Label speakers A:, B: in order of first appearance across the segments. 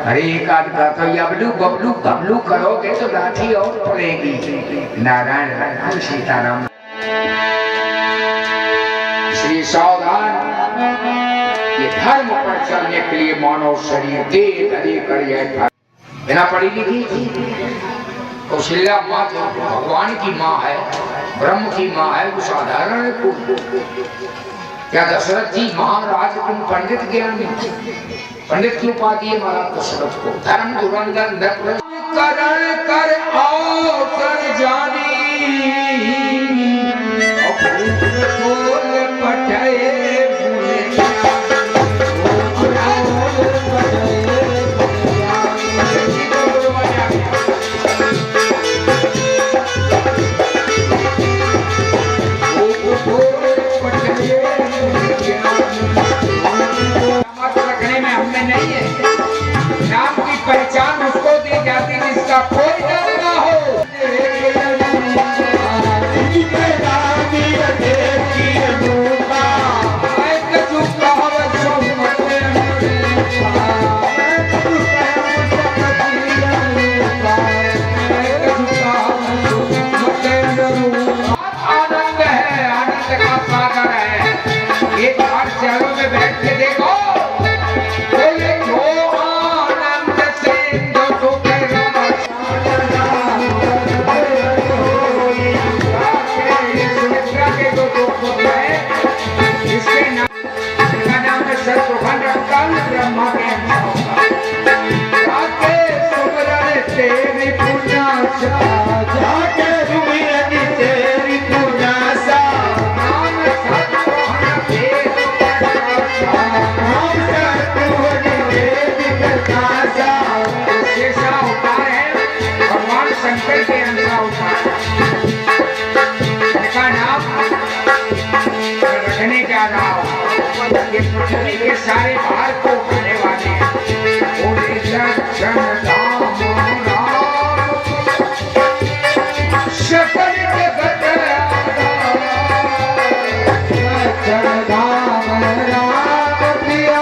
A: अरे एक आध का तो यबलू बबलू गबलू करोगे तो लाठी और पड़ेगी। नारायण राम सीताराम। श्री सावधान, ये धर्म पर चलने के लिए मानव शरीर दे धरे कर यह बिना पढ़ी लिखी कौशल्या माँ तो भगवान की माँ है, ब्रह्म की माँ है, वो साधारण है। क्या दशरथ जी महाराज तुम पंडित ज्ञानी, पंडित की उपाधि है महाराज दशरथ को। धर्म धुरंधर नर करण कर आओ कर जानी पहचान उसको दी जाती जिसका कोई डर ना हो। आनंद है, आनंद का सागर है। एक बार शहरों में बैठ के देखो, पृथ्वी के सारे भार को उठाने वाले हैं। सकल जगत राम प्रिया,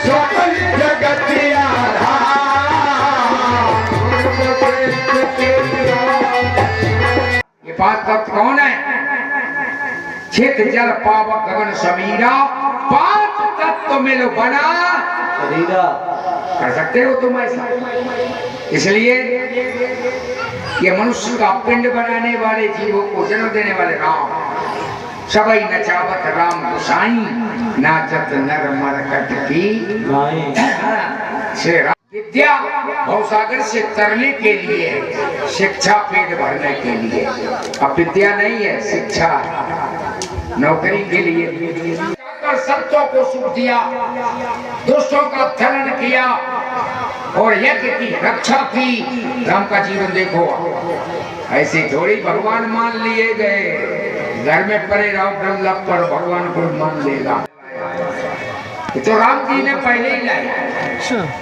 A: सकल जगत ये बात कौन है? छित जल पावक गगन समीरा, पांच तत्व मिल बना शरीरा। कर सकते हो तुम ऐसा? इसलिए ये मनुष्य का पिंड बनाने वाले जीवों को जन्म देने वाले राम, सबई नचावत राम गोसाई, नाचत नर मरकट की श्री राम। विद्या भवसागर से तरने के लिए, शिक्षा पेट भरने के लिए। अब विद्या नहीं है, शिक्षा नौकरी के लिए। संतों को सुख दिया, दुष्टों का खनन किया और यज्ञ की रक्षा की। राम का जीवन देखो, ऐसे थोड़ी भगवान मान लिए गए। घर में पड़े रहो ब्रह्म पर भगवान को मान लेगा। तो राम जी ने पहले ही लाया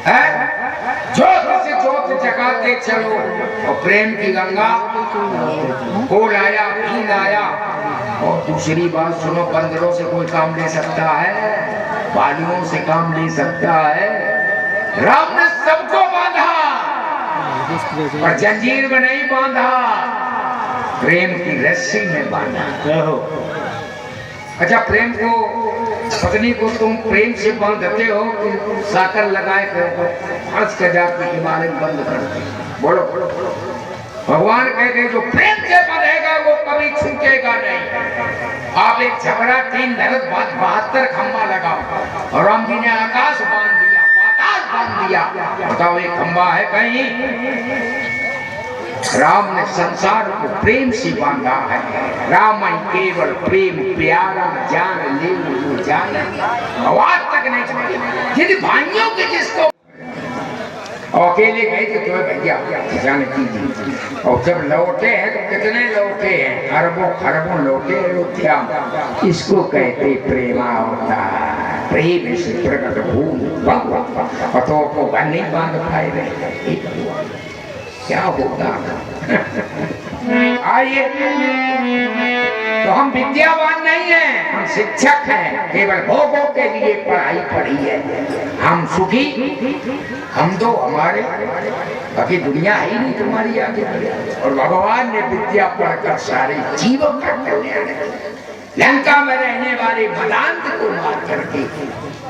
A: है, ज्योत से ज्योत जगाते चलो। और प्रेम की गंगा को लाया, भी लाया। और दूसरी बात सुनो, बंदरों से कोई काम ले सकता है? बालियों से काम ले सकता है? राम ने सबको बांधा, पर जंजीर में नहीं बांधा, प्रेम की रस्सी में बांधा। अच्छा, प्रेम को, पत्नी को तुम प्रेम से बांधते हो कि साकर लगाए फर्श के जाके हिमालय बंद करते? बोलो बोलो बोलो। भगवान कहते जो प्रेम से बंधेगा वो कभी छूटेगा नहीं। आप एक झगड़ा 3 धरत 72 खंबा लगाओ, और राम जी ने आकाश बांध दिया, पाताल बांध दिया। बताओ एक खंबा है कहीं? राम ने संसार को प्रेम से बांधा है। राम केवल प्रेम प्यारा जान ले वो जाने, आवाज तक नहीं छोड़ी। यदि भाइयों के जिसको अकेले गए थे तुम्हें भैया जाने की, और जब लौटे हैं तो कितने लौटे हैं? अरबों खरबों लौटे अयोध्या। इसको कहते प्रेमा होता है, प्रेम से प्रकट हो। तो को नहीं बांध पाए रहे, क्या होगा? आइए, तो हम विद्यावान नहीं हैं, हम शिक्षक हैं, केवल भोगों के लिए पढ़ाई पढ़ी है। हम सुखी, हम तो हमारे, बाकी दुनिया ही नहीं तुम्हारी आगे। और भगवान ने विद्या पढ़कर सारे जीवों का कल्याण, लंका में रहने वाले मदांत को मार करके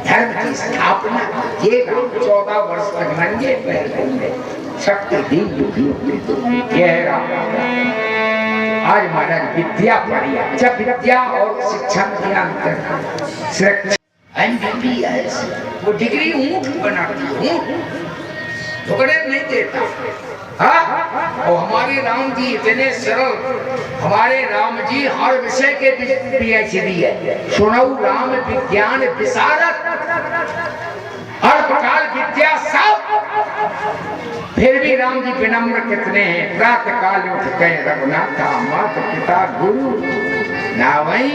A: धर्म की स्थापना। ये 14 वर्ष तक नंगे पैर घूमे, शक्ति दी दुखी। आज महाराज विद्या पढ़ी, जब विद्या और शिक्षा के अंतर वो डिग्री ऊंट बनाती, झुकने नहीं देता। हाँ, और हमारे राम जी इतने सरल, हमारे राम जी हर विषय के PhD है। सुनऊ राम विज्ञान विशारद, हर प्रकार विद्या सब। फिर भी राम जी विनम्र कितने हैं। प्रातः काल उठ गए रघुनाथा, माता पिता गुरु ना वही।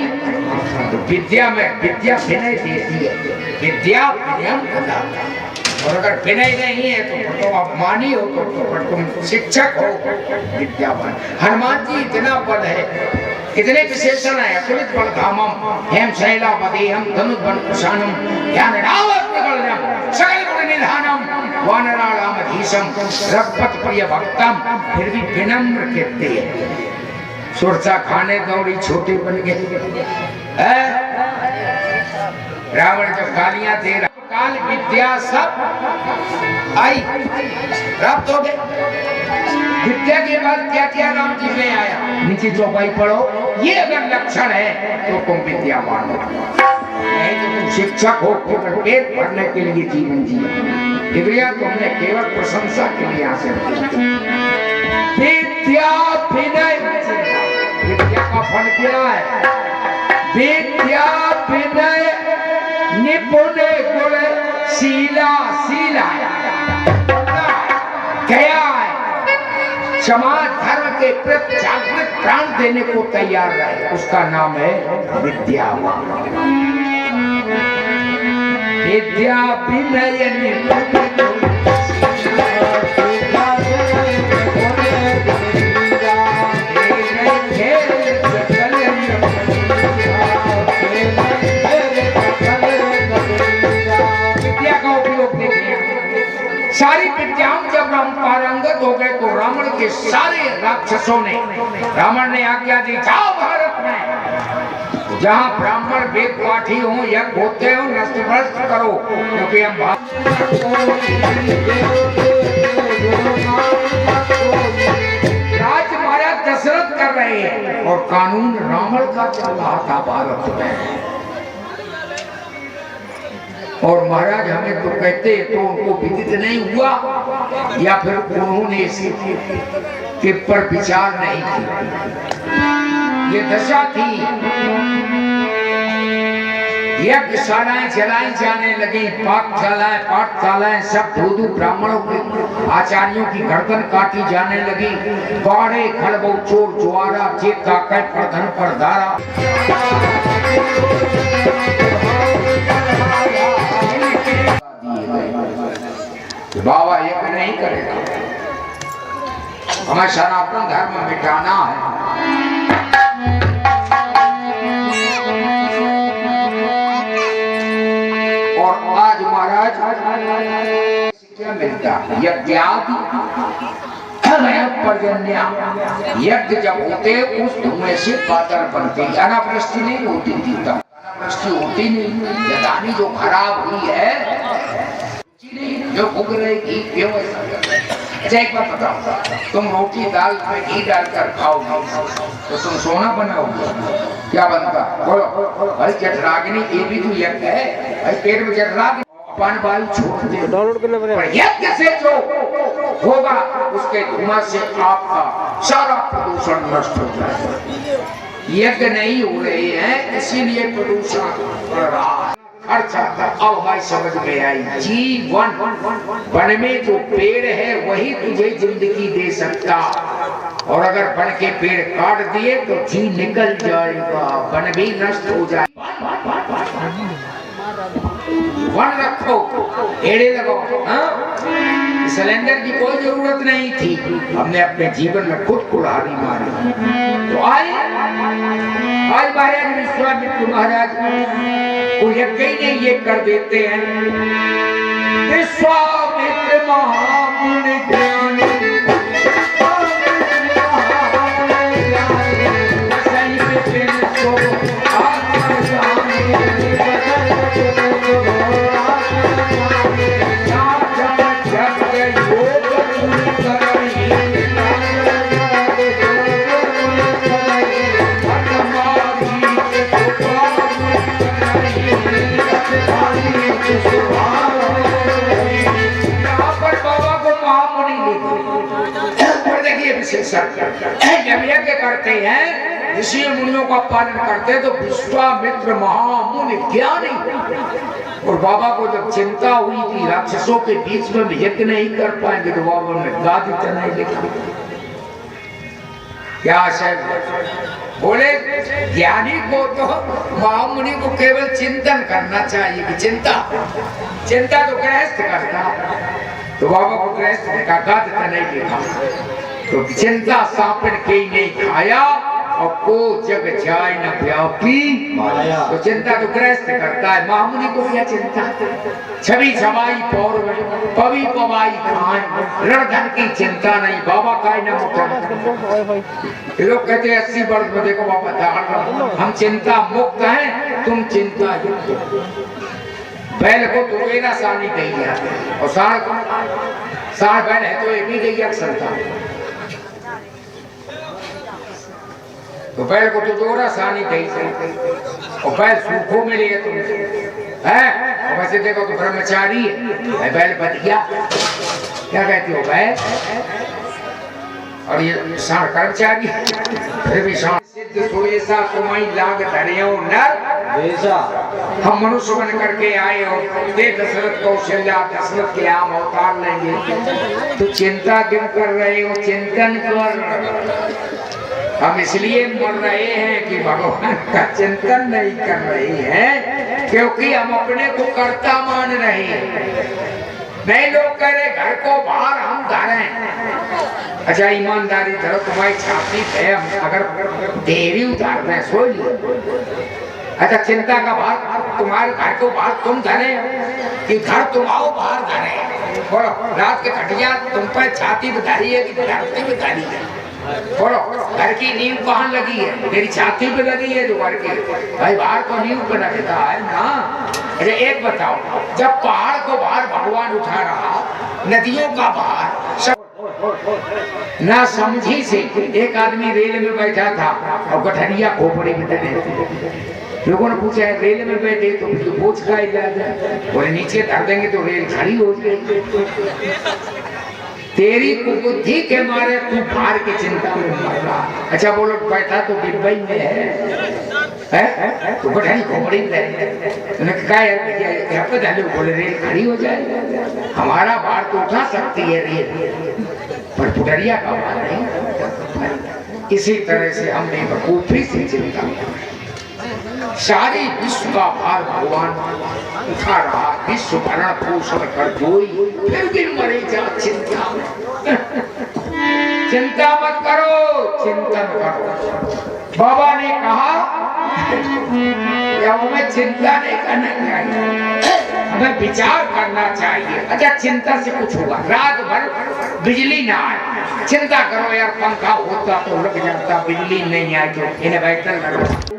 A: तो विद्या में विद्या विनय देती है, विद्या विनयम बताता। और अगर विनय नहीं है तो तुम अपमानी हो, तो तुम शिक्षक हो विद्यावान। हनुमान जी इतना बल है, इतने विशेषण है। अतुलित बल धामम, हेम शैला वदेहम, धनुर्बल कुशानम, ज्ञान रावण सकल गुण निधानम, वानराणामधीशम, रघुपत प्रिय भक्तम। फिर भी विनम्र कहते हैं। सुरसा खाने दौड़ी, छोटे बन गए। रावण जब गालियां दे रहा, काल विद्या सब आई, प्राप्त हो गए। विद्या के बाद क्या क्या राम जी में आया, नीचे चौपाई पढ़ो। ये अगर लक्षण है तो तुम विद्यावान हो, नहीं तो तुम शिक्षक हो, केवल पेट भरने के लिए जीवन जिया। डिग्रियां तुमने केवल प्रशंसा के लिए हासिल की। विद्या विनय, विद्या का फल क्या है? विद्या विनय निपुण गुण शीला, शीला क्या है? समाज धर्म के प्रति जागृत प्राण देने को तैयार रहे, उसका नाम है विद्या। विद्या विनय निपुण सारी विद्याओं जब हम पारंगत हो गए तो रावण के सारे राक्षसों ने, रावण ने आज्ञा दी, जाओ भारत में जहाँ ब्राह्मण वेद पाठी हो या होते हो, नष्ट भ्रष्ट करो, क्योंकि हम राज महाराज दशरथ कर रहे हैं और कानून रावण का चल रहा था भारत में। और महाराज हमें तो कहते तो उनको विदित नहीं हुआ, या फिर उन्होंने इसके पर विचार नहीं की। ये दशा थी। यज्ञशालाएं जलाई जाने लगी, पाठशालाएं सब धूधू ब्राह्मणों के आचार्यों की गर्दन काटी जाने लगी। बाड़े खड़बो चोर जुआरा, जेब का कै प्रधन पर धारा। बाबा एक नहीं करेगा, हमें सनातन धर्म मिटाना है। और आज महाराज क्या मिलता है? यज्ञादि पर्जन्या, यज्ञ जब होते उस धुएं से बादल बनते, अनावृष्टि नहीं होती थी, अनावृष्टि होती नहीं। लदानी जो खराब हुई है, जो भूख रहेगी क्यों ऐसा कर रहे? अच्छा एक बात बताओ, तुम रोटी दाल में घी डालकर खाओगे तो तुम सोना बनाओगे, क्या बनता? बोलो भाई। जठराग्नि ये भी तो यज्ञ है भाई, पेट में जठराग्नि, पान वायु छोड़ दे। डाउनलोड करना पड़ेगा। यज्ञ से जो होगा उसके धुआं से आपका सारा प्रदूषण नष्ट हो जाएगा। यज्ञ नहीं हो रहे हैं इसीलिए प्रदूषण बढ़ रहा है। अच्छा अब हमारी समझ में आई, जीवन वन में जो पेड़ है वही तुझे जिंदगी दे सकता, और अगर वन के पेड़ काट दिए तो जी निकल जाएगा, वन भी नष्ट हो जाएगा। वन रखो, पेड़े लगाओ। हाँ, सिलेंडर की कोई जरूरत नहीं थी, हमने अपने जीवन में खुद कुल्हाड़ी मारी। तो आज महाराज विश्वामित्र महाराज को यकीन नहीं ये कर देते हैं। विश्वामित्र महामुनि ज्ञानी जब यज्ञ करते हैं ऋषि मुनियों का पालन करते तो विश्वामित्र महामुनि ज्ञानी और बाबा को जब चिंता हुई कि राक्षसों के बीच में भी यज्ञ नहीं कर पाएंगे तो बाबा ने गादी नहीं लिखी। क्या शायद बोले ज्ञानी को तो महामुनि को केवल चिंतन करना चाहिए कि चिंता तो गृहस्थ करता, तो बाबा को गृहस्थ का गादी नहीं लिखा। तो चिंता सापन के नहीं खाया और को जग जाए न व्यापी, तो चिंता तो गृहस्थ करता है। महामुनि को क्या चिंता, छवि छवाई पौर में पवी पवाई खाए, रण धन की चिंता नहीं, बाबा का न मुठा। लोग कहते हैं 80 वर्ष में देखो बाबा दाढ़, हम चिंता मुक्त हैं, तुम चिंता युक्त। बैल को तो रोएना सानी दे दिया और साढ़ बैल है तो एक ही गई अक्सर था, तो बैल को तो दोरा सानी दे और बैल सूखों में लिए तुम है। और वैसे देखो तो ब्रह्मचारी है, बैल बच गया, क्या कहती हो बैल, और ये साढ़ कर्मचारी फिर भी सिद्ध सोएसा कुमाई लाग धरियो नर, हम मनुष्य बन करके आए और देख दशरथ कौशल्या दशरथ के आम अवतार लेंगे, तो चिंता क्यों कर रहे हो, चिंतन कर। हम इसलिए मर रहे हैं कि भगवान का चिंतन नहीं कर रहे हैं, क्योंकि हम अपने को कर्ता मान रहे हैं। नहीं लोग कह रहे घर को बाहर हम धरें, अच्छा ईमानदारी धरो, तुम्हारी छाती पे हम अगर देरी उतार दें सो लियो। अच्छा चिंता का भार तुम्हारे घर को बाहर तुम धरे कि घर तुम आओ बाहर धरे, बोलो रात के खटिया तुम पर छाती पे धरी है कि धरती पे धरी है, बोलो घर की नींव कहाँ लगी है, मेरी छाती पे लगी है जो घर की, भाई बाहर तो नींव पे लगता है ना। अच्छा एक बताओ, जब पहाड़ को बाहर भगवान उठा रहा, नदियों का बाहर सब ना समझी से एक आदमी रेल में बैठा था और गठरिया खोपड़ी में दे, लोगों ने पूछा है रेल में बैठे तो बोझ का इलाज है, बोले नीचे धर देंगे तो रेल खड़ी हो जाएगी। तेरी कुबुद्धि के मारे तू भार की चिंता में मर रहा। अच्छा बोलो बैठा तो डिब्बई में है तो गठरी खोपड़ी में, उन्होंने कहा यहाँ पे डालो, बोले रेल खड़ी हो जाए, हमारा भार तो उठा सकती है रेल पर पुटरिया का भार नहीं। इसी तरह से हमने बखूबी से चिंता, सारी विश्व का भार भगवान उठा रहा, विश्व भरण पोषण कर जोई, फिर भी मरे जा चिंता चिंता मत करो, चिंतन करो। बाबा ने कहा हमें चिंता नहीं करना चाहिए, हमें विचार करना चाहिए। अच्छा चिंता से कुछ होगा, रात भर बिजली ना आए, चिंता करो यार पंखा होता तो लग जाता, बिजली नहीं आए तो इन्वर्टर करो।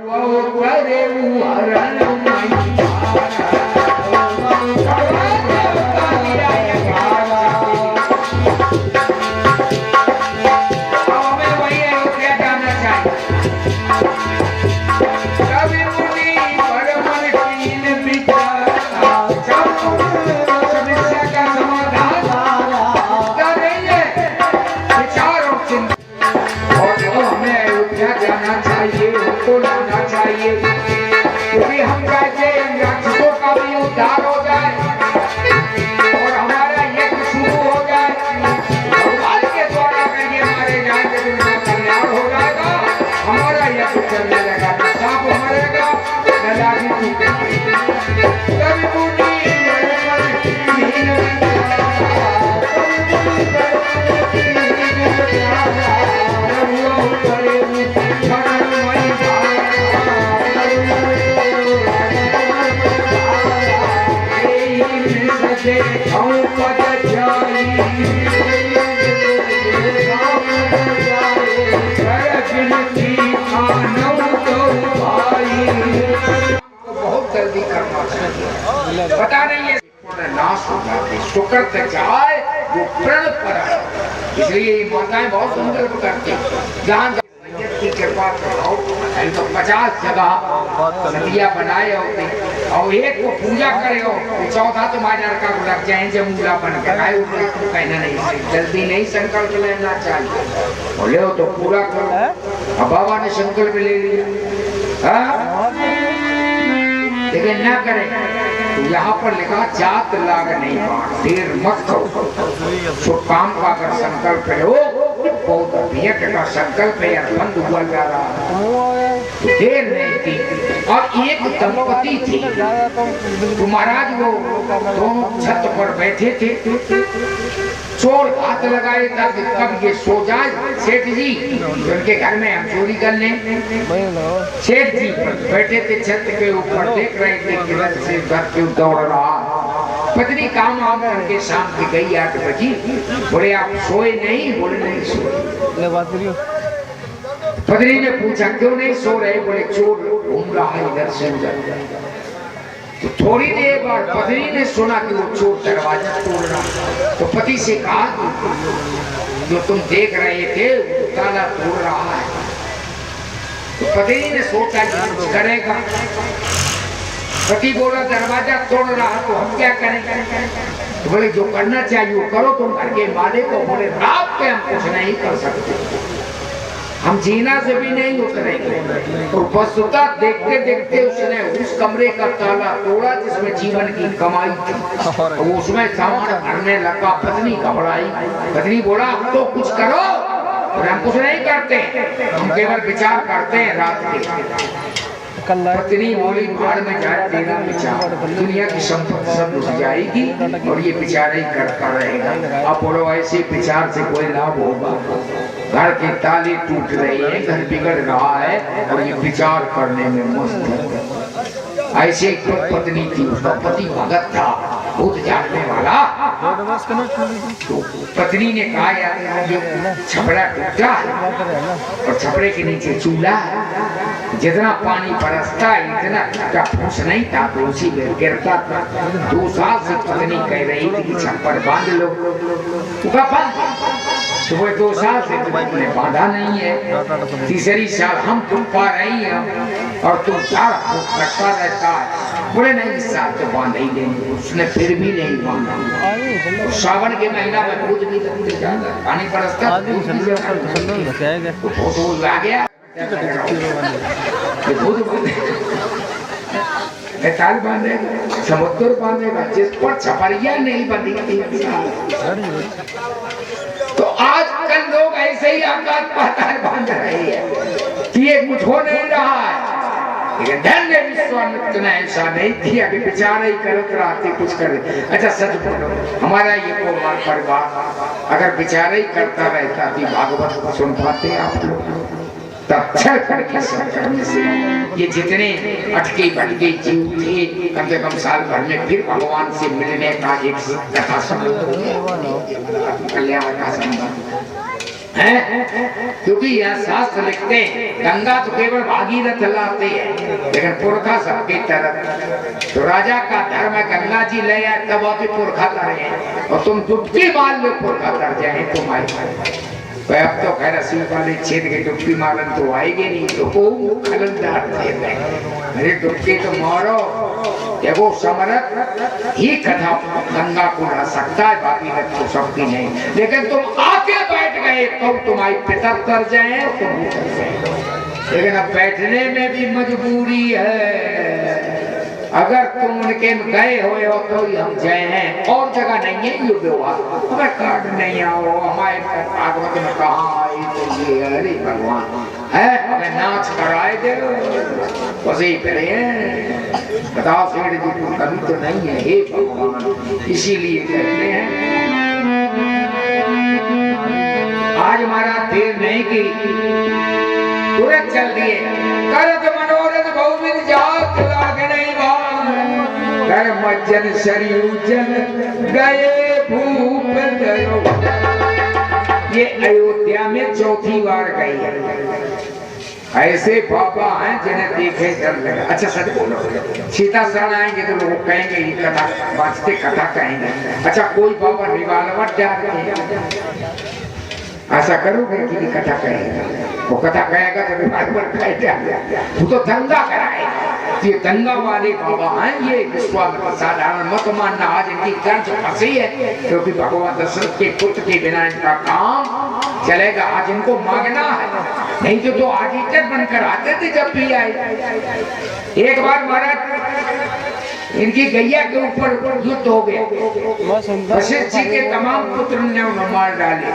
A: क्योंकि हम कहते हैं राक्षसों का भी उद्धार हो जाए और हमारा यज्ञ शुरू हो जाए, भगवान के द्वारा अगर ये मारे जाएंगे तो उनका कल्याण हो जाएगा, हमारा यज्ञ चलने लगा, न सांप मरेगा न लाठी जल्दी करना चाहिए। पता नहीं है नाश हो जाते, सुकृत जाए वो प्रण पर आए। इसलिए ये माताएं बहुत संकल्प करती, जहाँ की कृपा करो तो 50 जगह सदिया बनाए होते और एक को पूजा करे हो तो चौथा तुम्हारे लड़का को लग जाए जमूला बन के आए। तो कहना नहीं, जल्दी नहीं संकल्प लेना चाहिए, बोले हो तो पूरा करो। अब बाबा ने संकल्प ले लिया, लेकिन न करे तो यहाँ पर लिखा जात लाग नहीं बात, देर मत करो। तो काम का अगर संकल्प हो बहुत अभियत का संकल्प है, बंद हुआ जा रहा, देर नहीं थी। और एक दंपति थी तो महाराज वो दोनों छत पर बैठे थे, चोर हाथ लगाए तब कब ये सो जाए। सेठ जी उनके घर में हम चोरी कर लें, सेठ जी बैठे थे छत के ऊपर, देख रहे थे किरण से घर क्यों दौड़ रहा। पत्नी काम आम करके शाम की गई 8 बजे, बोले आप सोए नहीं? बोले नहीं सोए। पत्नी ने पूछा क्यों नहीं सो रहे? बोले चोर घूम रहा है इधर से उधर। तो थोड़ी देर बाद पत्नी ने सुना कि वो चोर दरवाजा तोड़ रहा, तो पति से कहा जो तुम देख रहे थे ताला तोड़ रहा है। तो पत्नी ने सोचा कि कुछ करेगा। पति बोला दरवाजा तोड़ रहा तो हम क्या करेंगे? तो बोले जो करना चाहिए वो करो, तुम घर के मालिक को। बोले रात के हम कुछ नहीं कर सकते, हम जीना से भी नहीं उतरेंगे। तो वस्तुतः देखते देखते उसने उस कमरे का ताला तोड़ा जिसमें जीवन की कमाई थी, तो उसमें सामान भरने लगा। पत्नी घबराई, पत्नी बोला अब तो कुछ करो। और हम कुछ नहीं करते, हम केवल विचार करते हैं रात के। पत्नी बोली भाड़ में जाए तेरा विचार, दुनिया की संपत्ति सब घुस जाएगी और ये विचार ही करता रहेगा। अब बोलो ऐसे विचार से कोई लाभ होगा? घर के ताले टूट रहे हैं, घर बिगड़ रहा है और ये विचार करने में मस्त है। ऐसे पत्नी थी, उसका पति भगत था, भूत जानने वाला। तो पत्नी ने कहा यार ये छपड़ा टूटा है और छपड़े के नीचे चूल्हा है, जितना पानी बरसता है इतना टूटा फूस नहीं था तो उसी में गिरता था। 2 साल से पत्नी कह रही थी कि छप्पर बांध लो, तो वो 2 साल से तुमने बांधा नहीं है। तीसरी साल हम तुम पा रही हैं और तुम सारा करता रहता है। बोले नहीं इस साल तो बांध ही देंगे। उसने फिर भी नहीं बांधा। सावन के महीना में भूत भी पानी बरसता आ गया, ताल बांधेगा, समुद्र बांधेगा, जिस पर छपरिया नहीं बंधी थी। तो आजकल लोग ऐसे ही आकाश पाताल बांध रहे हैं कि ये कुछ हो नहीं रहा है। लेकिन धन्य विश्वामित्र ने ऐसा नहीं किया कि बेचारे ही करत रहते कुछ करे। अच्छा सच बोलो, हमारा ये परिवार अगर बेचारे ही करता रहता तो भागवत को सुन पाते आप लोग? तब करके सब करने से ये जितने अटके भटके जीव थे कम से कम साल भर में फिर भगवान से मिलने का एक कथा कल्याण का संबंध है। क्योंकि यह शास्त्र लिखते हैं गंगा तो केवल भागीरथ लाते हैं, लेकिन पुरखा सबकी तरफ। तो राजा का धर्म है गंगा जी ले आए तब आके पुरखा तरे, और तुम डुबकी मार लो पुरखा तर जाए तुम्हारे। तो अब तो खैर अस्सी वाले छेद के डुबकी मारन तो आएगी नहीं, तो वो खलनदार थे। अरे डुबकी तो मारो, देखो समरथ ही कथा गंगा को ला सकता है, बाकी रथ तो सबकी नहीं। लेकिन तुम आके बैठ गए तो तुम्हारी पिता तर जाए तुम तर जाए, लेकिन अब बैठने में भी मजबूरी है। अगर तुम उनके गए हुए हो तो ही हम गए हैं, और जगह नहीं है ये व्यवहार। हमें कार्ड नहीं आओ, हमारे भागवत में कहा आई तो ये अरे भगवान है, हमें नाच कराए दे बस ही करे हैं। बताओ सेठ जी को कभी तो नहीं है, हे भगवान। इसीलिए कहते हैं आज हमारा देर नहीं की, तुरंत चल दिए। करत मनोरथ बहुविध जात लागे नहीं कर्म जन सरयू जन गए भूप दरो। ये अयोध्या में चौथी बार गई है। ऐसे बाबा हैं जिन्हें देखे डर लगा। अच्छा सच बोलो, सीता शरण आएंगे तो लोग कहेंगे ये कथा वास्ते कथा कहेंगे। अच्छा कोई बाबा रिवाल्वर डाल के ऐसा करोगे कि कथा कहेगा? वो कथा कहेगा तो रिवाल्वर खाएगा, वो तो दंगा कराएगा। ये दंगा वाले बाबा हैं, ये विश्वामित्र। साधारण मत मानना, आज इनकी ग्रंथ फंसी है क्योंकि भगवान दशरथ के पुत्र के बिना इनका काम चलेगा। आज इनको मांगना है, नहीं तो आदित्य बनकर आते थे जब भी आए। एक बार महाराज इनकी गैया के ऊपर युद्ध हो गया, वशिष्ठ जी के तमाम पुत्र ने उन्हें मार डाले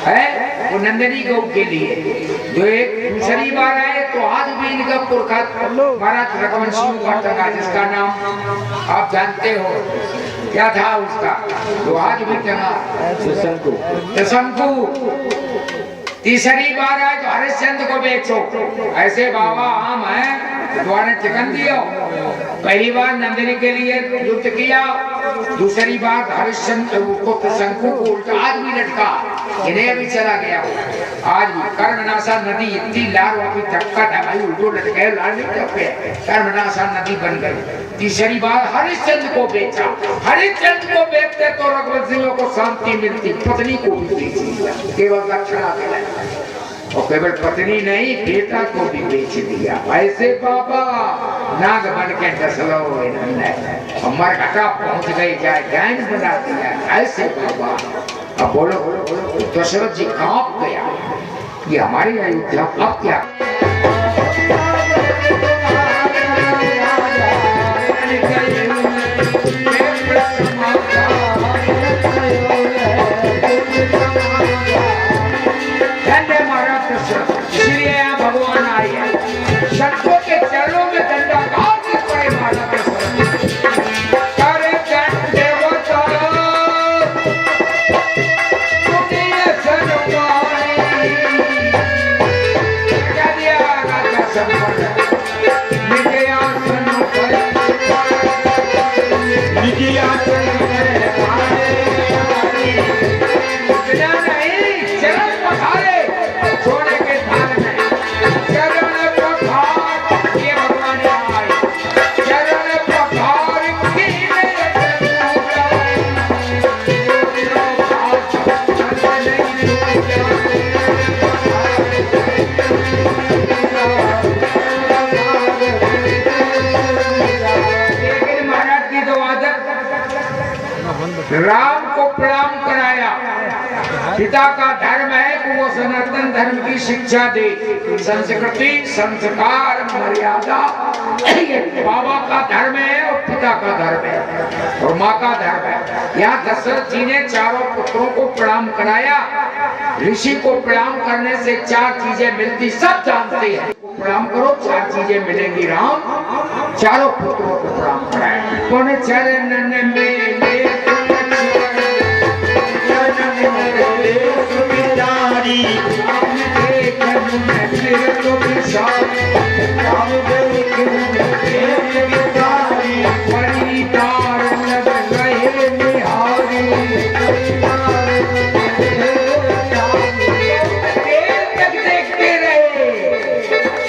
A: है, वो नंदिनी गौ के लिए। जो एक दूसरी बार आए तो आज भी इनका पुरखा महाराज रघुवंशियों का टंगा, जिसका नाम आप जानते हो क्या था उसका, तो आज भी टंगा शंकु। तीसरी बार आए तो हरिश्चंद्र को बेचो। ऐसे बाबा आम है, द्वारा चिकन दियो। पहली बार नंदिनी के लिए युद्ध किया, दूसरी बार हरिश्चंद्र को शंकु को उल्टा आज भी लटका, इन्हें भी चला गया। आज भी कर्मनाशा नदी इतनी लाल वापी टपका था भाई, उल्टो लटके लाल नहीं टपके, कर्मनाशा नदी बन गई। तीसरी बार हरिश्चंद्र को बेचा। हरिश्चंद्र को बेचते तो रघुवंशियों को शांति मिलती, पत्नी को भी बेच दिया, केवल रक्षणा के लिए। और केवल पत्नी नहीं, बेटा को भी बेच दिया। ऐसे बाबा नाग बन के डसलो मर घटा पहुंच गई, जाए ज्ञान बना दिया। ऐसे बाबा अब बोलो दशरथ जी कांप गया, ये हमारी अयोध्या अब क्या। इसलिए भगवान आए हैं, शत्रुओं के चरणों में दंडा काट पड़े मारा करे देवता क्या दिया राजा संपन्न राम को प्रणाम कराया। पिता का धर्म है कि वो सनातन धर्म की शिक्षा दे, संस्कृति संस्कार मर्यादा ये बाबा का धर्म है और पिता का धर्म है और माँ का धर्म है। यहाँ दशरथ जी ने चारों पुत्रों को प्रणाम कराया। ऋषि को प्रणाम करने से चार चीजें मिलती, सब जानते हैं। प्रणाम करो, चार चीजें मिलेंगी। राम चारों पुत्रों को प्रणाम कराया। पुण्य चरण में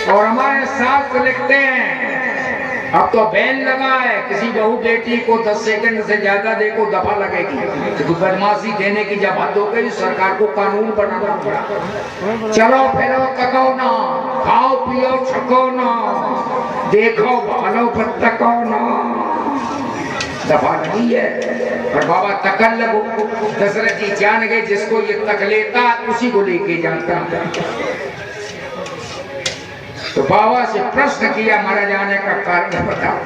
A: और हमारे शास्त्र लिखते हैं, अब तो बैन लगा है, किसी बहू बेटी को 10 सेकंड से ज्यादा देखो दफा लगेगी। तो बदमाशी देने की जब हद हो गई, सरकार को कानून बनाना पड़ा। चलो फिरो तको ना, खाओ पियो छको ना, देखो भालो पर तको ना, दफा नहीं है। और बाबा तकन लगो, दशरथ जी जान गए जिसको ये तक लेता उसी को लेके जाता। तो बाबा से प्रश्न किया, मारा जाने का कारण बताओ।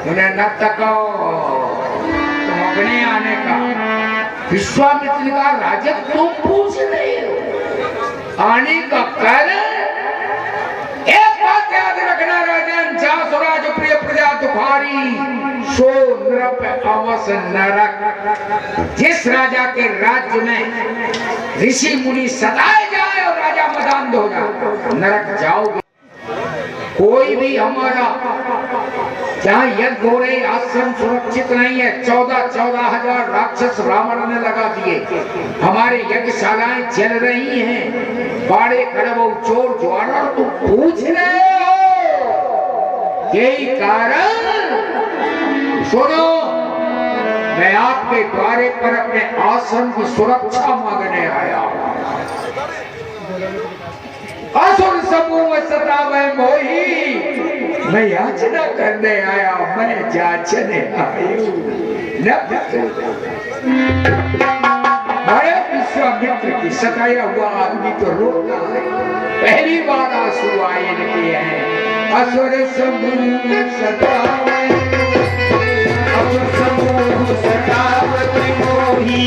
A: उन्हें न तको तुम अपने आने का। विश्वामित्र का राजा तुम पूछ रहे हो आने का कारण। एक बात याद रखना राजन, जा स्वराज प्रिय प्रजा तुम्हारी, सो नृप अवस नरक। जिस राजा के राज्य में ऋषि मुनि सताए जाए और राजा मदान हो जाए, नरक जाओगे। कोई भी हमारा जहाँ यज्ञ हो रहे आश्रम सुरक्षित नहीं है। 14,000 राक्षस रावण ने लगा दिए। हमारे यज्ञशालाएं चल रही हैं, बाड़े खड़बो चोर ज्वाला तो पूछ रहे हो, यही कारण। सुनो, मैं आपके द्वारे पर अपने आश्रम की सुरक्षा मांगने आया हूं। असुर समूह सतावे मोही, मैं याचना करने आया, मैं जाचने आयु न। विश्वामित्र की सताया हुआ आदमी तो रोता है। पहली बार आंसू आए इनके हैं। असुर समूह सतावे, असुर समूह सतावे मोही,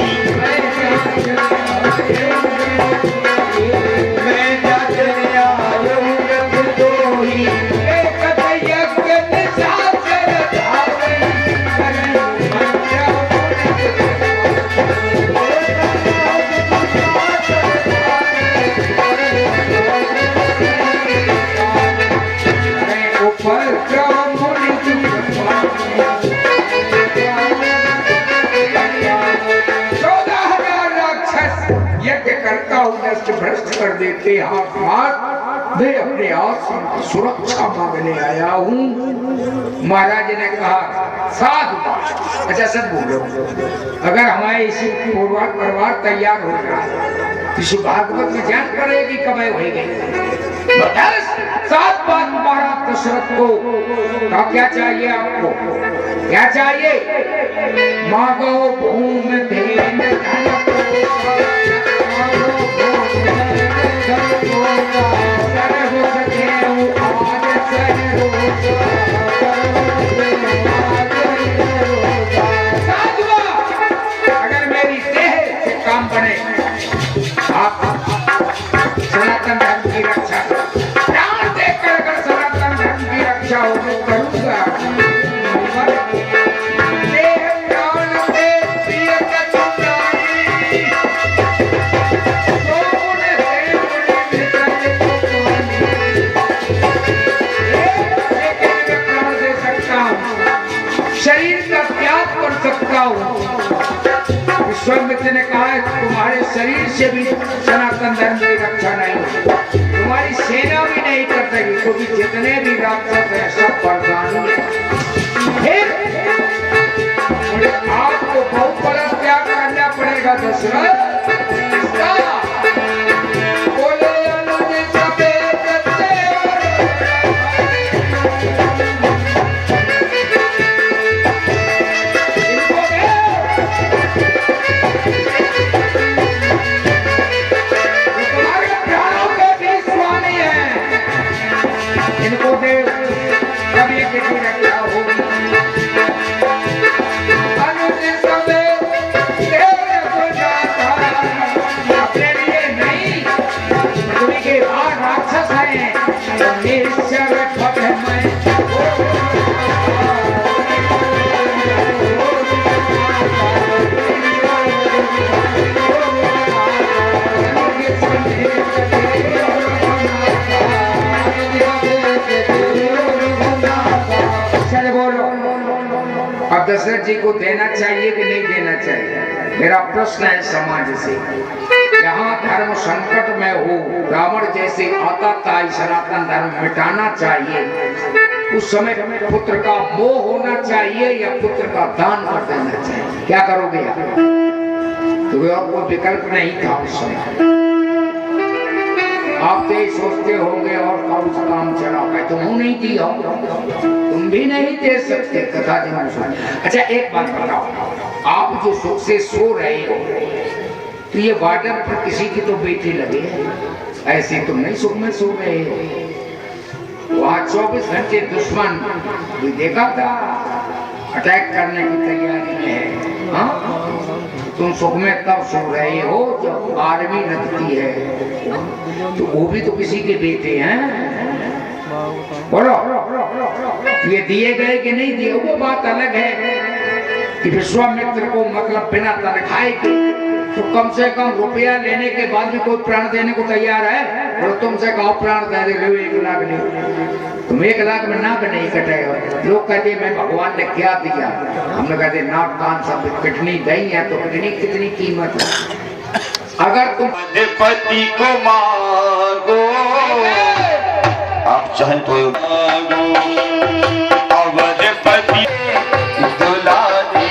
A: भ्रष्ट कर देते। मैं अपने आश्रम की सुरक्षा मांगने आया हूँ। महाराज ने कहा साधु, अच्छा सब बोलो, अगर हमारे इसी परिवार तैयार हो गया तो भागवत में जान पड़ेगी कब हो गई। सात बात महाराज दशरथ को का क्या चाहिए आपको, क्या चाहिए? मांगो भूमि धेन अगर मेरी देह से काम बने, आप सनातन धर्म की रक्षा, प्राण देकर अगर सनातन धर्म की रक्षा हो तो करूंगा। शरीर का त्याग कर सकता हूँ। विश्वामित्र ने कहा है तुम्हारे शरीर से भी सनातन धर्म की रक्षा नहीं होती, तुम्हारी सेना भी नहीं कर सकेगी, क्योंकि जितने भी राक्षस हैं सब परदानी है। आपको बहुत बड़ा त्याग करना पड़ेगा दशरथ। दशरथ जी को देना चाहिए कि नहीं देना चाहिए, मेरा प्रश्न है समाज से। यहाँ धर्म संकट में हो, रावण जैसे आता था सनातन धर्म मिटाना चाहिए, उस समय पुत्र का मोह होना चाहिए या पुत्र का दान कर देना चाहिए, क्या करोगे आप? तो और कोई विकल्प नहीं था उस समय। आप तो ये सोचते होंगे और कौन सा काम चला पाए, तुम नहीं दिया, तुम भी नहीं दे सकते कथा जन। अच्छा एक बात बताओ, आप जो सुख से सो रहे हो तो ये बॉर्डर पर किसी की तो बेटी लगे, ऐसे तुम नहीं सुख में सो रहे हो। वहाँ 24 घंटे दुश्मन भी देखा था अटैक करने की तैयारी में है। हाँ? तुम सुख में तब सो रहे हो जब आर्मी लगती है, तो वो भी तो किसी के बेटे हैं। बोलो ये दिए गए कि नहीं दिए, वो बात अलग है कि विश्वामित्र को मतलब बिना तनख्वाह के तो कम से कम रुपया लेने के बाद भी कोई प्राण देने को तैयार है। और तुमसे कहो प्राण दे दे, लो 1 लाख ले। तुम 1 लाख में नाक नहीं कटेगा। लोग कहते मैं भगवान ने क्या दिया, हम लोग कहते नाक कान सब, किडनी नहीं है तो किडनी कितनी कीमत है। अगर तुम
B: पति को मांगो, आप चाहें तो अवधपति दुलारी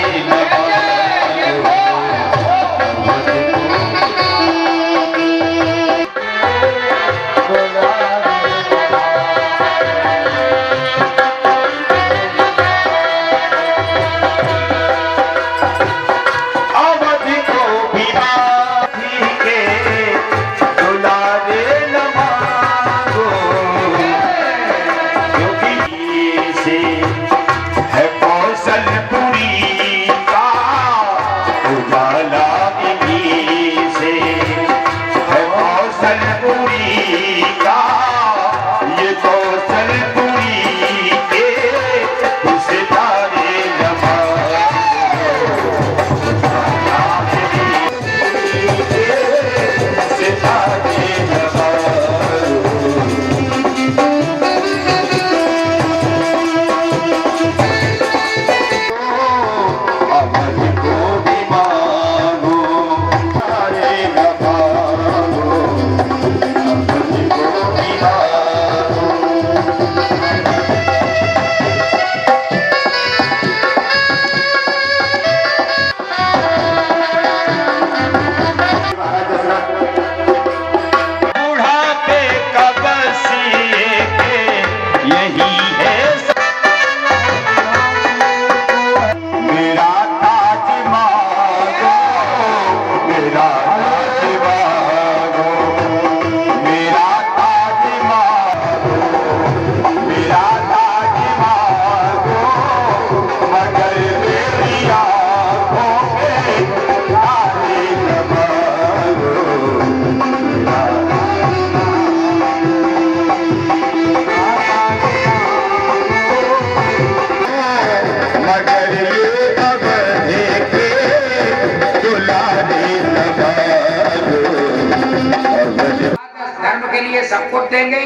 A: के लिए सब कुछ देंगे।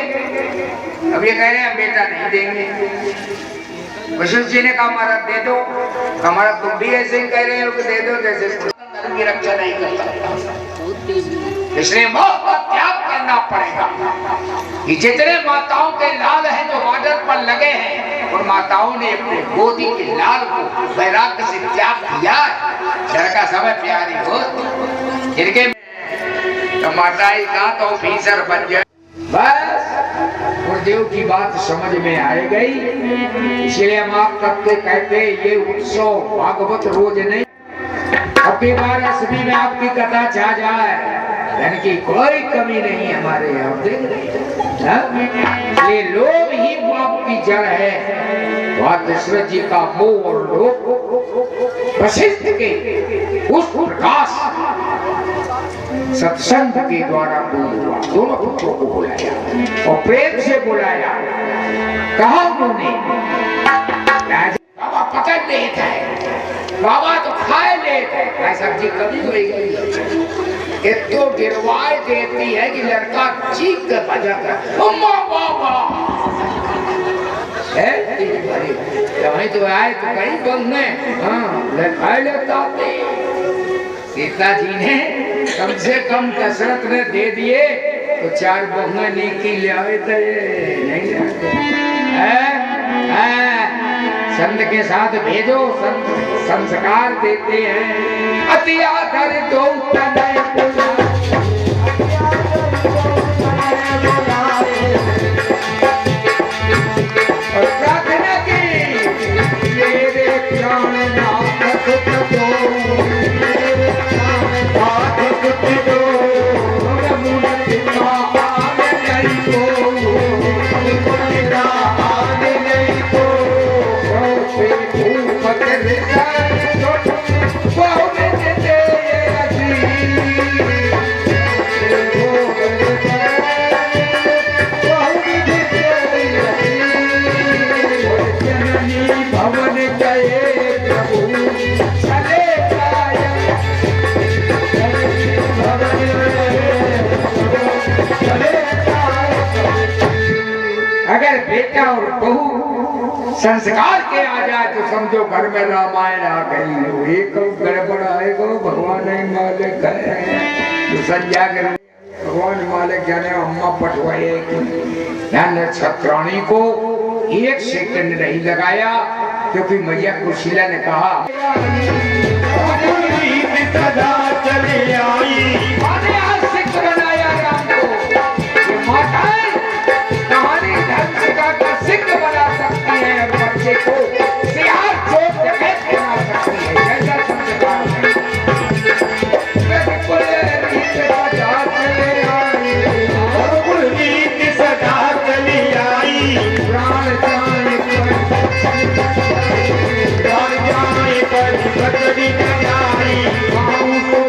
A: अब ये कह रहे हैं बेटा नहीं देंगे। वशिष्ठ जी ने कहा महाराज दे दो। हमारा तुम भी ऐसे ही कह रहे हो कि दे दो, जैसे धर्म की रक्षा नहीं करता। इसलिए मौत का त्याग करना पड़ेगा। कि जितने माताओं के लाल हैं जो बॉर्डर पर लगे हैं, उन माताओं ने अपने गोदी के लाल को वैराग्य से त्याग किया। घर का समय प्यारी हो जिनके तो माताई का तो ऑफिसर बन जाए। बस गुरुदेव की बात समझ में आ गई। इसलिए हम आप सबसे कहते ये उत्सव भागवत रोज नहीं, अब की बार असली में आपकी कथा छा जाए, धन की कोई कमी नहीं हमारे यहाँ। ये लोभ ही पाप की जड़ है। वहाँ दशरथ जी का मोह और लोभ वशिष्ठ के उस प्रकाश सत्संग के द्वारा दूर हुआ। दोनों पुत्रों को बुलाया और प्रेम से बुलाया। कहा उन्होंने बाबा पकड़ लेते हैं, बाबा तो खाए लेते हैं। सब्जी कभी होगी तो गिरवाए देती है कि लड़का चीख कर बजाता है अम्मा बाबा है। वहीं तो आए तो कहीं बंद में लड़का लेता थे। सीता जी ने कम से कम दशरथ ने दे दिए तो 4 बहुएं नीकी ले आए थे, नहीं लाते। संत के साथ भेजो, संत संस्कार देते हैं। अति आदर दो तनय और प्रार्थना की मेरे प्राणनाथ सुख दो, बेटा और बहू संस्कार के आ जाए तो समझो घर में रामायण आ गई। एक गड़बड़ आएगा भगवान ही मालिक है, तो संज्ञा के भगवान मालिक जाने अम्मा पटवाए कि छत्राणी को एक सेकंड नहीं लगाया, क्योंकि मैया कुशीला ने कहा
B: सदा चले आई।
A: सिख बनाया राम को। ये माताएं कहानी धर्म का सिख बना सकती है, बच्चे को सियार चोट देना सकती है। कैसा संस्कार है।
B: सदा चले आई।
A: प्राण जाए
B: पर बदली जाई।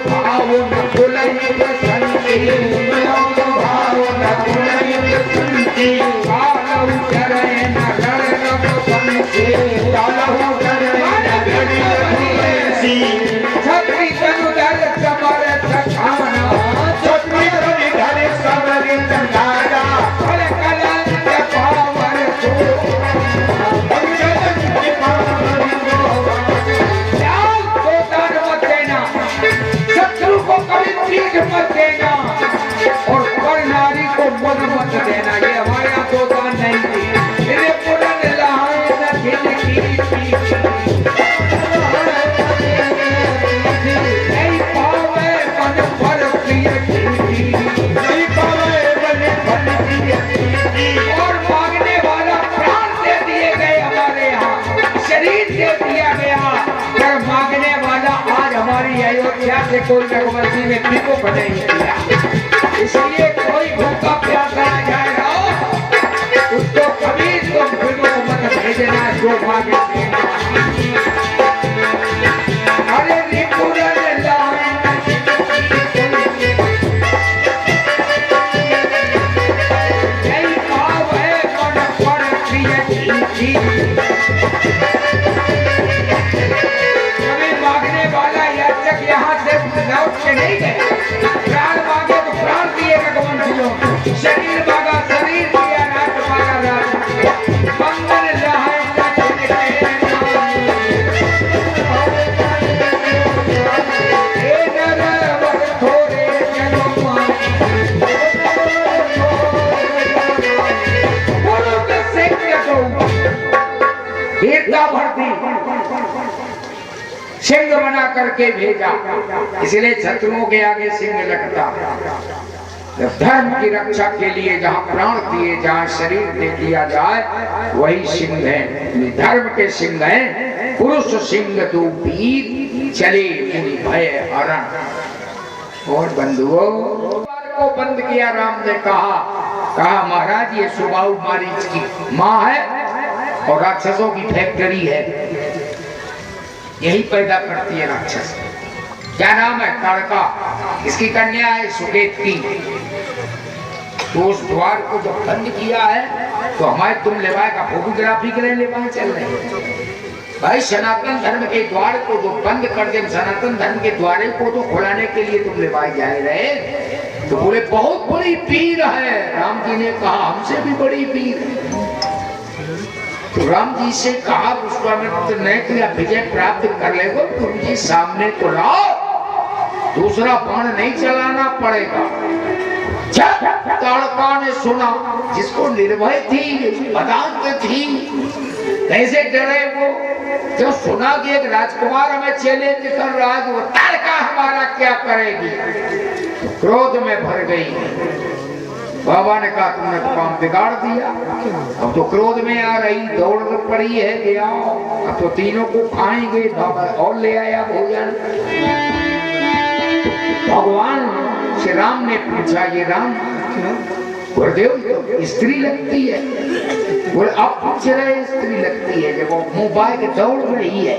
A: भाव न भुलई बसंती, भाव न भुलई बसंती, कालऊ करे न रण बसंती, कालऊ करे न रण बसंती। छत्री तनु धर समर सखाना, छत्री तनु धर समर सखाना, कल कलंक पावर को, शत्रु को कभी पीठ मत देना और पर नारी को मन मत देना। ये हमारे यहाँ दो दान नहीं थी। मेरे पुरन लहाए न दिल की नहीं पावे मन पर प्रिय की, नहीं पावे मन पर प्रिय की। और मांगने वाला प्राण दे दिए गए हमारे यहाँ, शरीर दे दिया गया। पर मांगने वाला आज हमारी अयोध्या से कोई भगवती ने दीपो नहीं किया। इसलिए कोई भूखा प्यासा आ जाएगा उसको कभी तुम फिल्मों मत भेजना, जो मांगे देना। अरे रिपुरन लाए नहीं पावे मन पर प्रिय की। यहाँ से लौट के नहीं गए। प्राण मांगे तो प्राण दिए भगवान, शरीर मांगा शरीर दिया, रात मांगा रात। मंगल रहे थोड़े वीरता भरती सिंह बना करके भेजा। इसलिए शत्रुओं के आगे सिंह लगता। धर्म की रक्षा के लिए जहाँ प्राण दिए, जहाँ शरीर दे दिया जाए, वही सिंह है। धर्म के सिंह हैं। पुरुष सिंह दो वीर चले भय हरण। और बंधुओं को बंद किया। राम ने कहा महाराज ये सुबाऊ मारीच की माँ है और राक्षसों की फैक्ट्री है, यही पैदा करती है राक्षस। क्या नाम है? ताड़का। इसकी कन्या है सुकेत की। तो उस द्वार को जब बंद किया है तो हमारे तुम लेवाएगा फोटोग्राफी के लिए लेवाए चल रहे भाई। सनातन धर्म के द्वार को जो बंद कर दे, सनातन धर्म के द्वारे को तो खुलाने के लिए तुम लेवाए जा रहे। तो बोले बहुत बड़ी पीर है। राम जी ने कहा हमसे भी बड़ी पीर है। तो राम जी से कहा विश्वामित्र ने कि आप विजय प्राप्त कर लेगो, तुम जी सामने तो लाओ, दूसरा बाण नहीं चलाना पड़ेगा। जब ताड़का ने सुना, जिसको निर्भय थी, पदांत थी, कैसे डरे वो, जब सुना कि एक राजकुमार हमें चैलेंज कर रहा है, वो ताड़का हमारा क्या करेगी, तो क्रोध में भर गई। बाबा ने कहा तुमने तो काम बिगाड़ दिया, अब तो क्रोध में आ रही, दौड़ पड़ी है, ले आओ, अब तो तीनों को खाएंगे। बाबा और ले आया भोजन। भगवान श्री राम ने पूछा ये राम गुरुदेव तो स्त्री लगती है? बोले अब पूछ रहे स्त्री लगती है, जब वो मुंह बाय के दौड़ रही है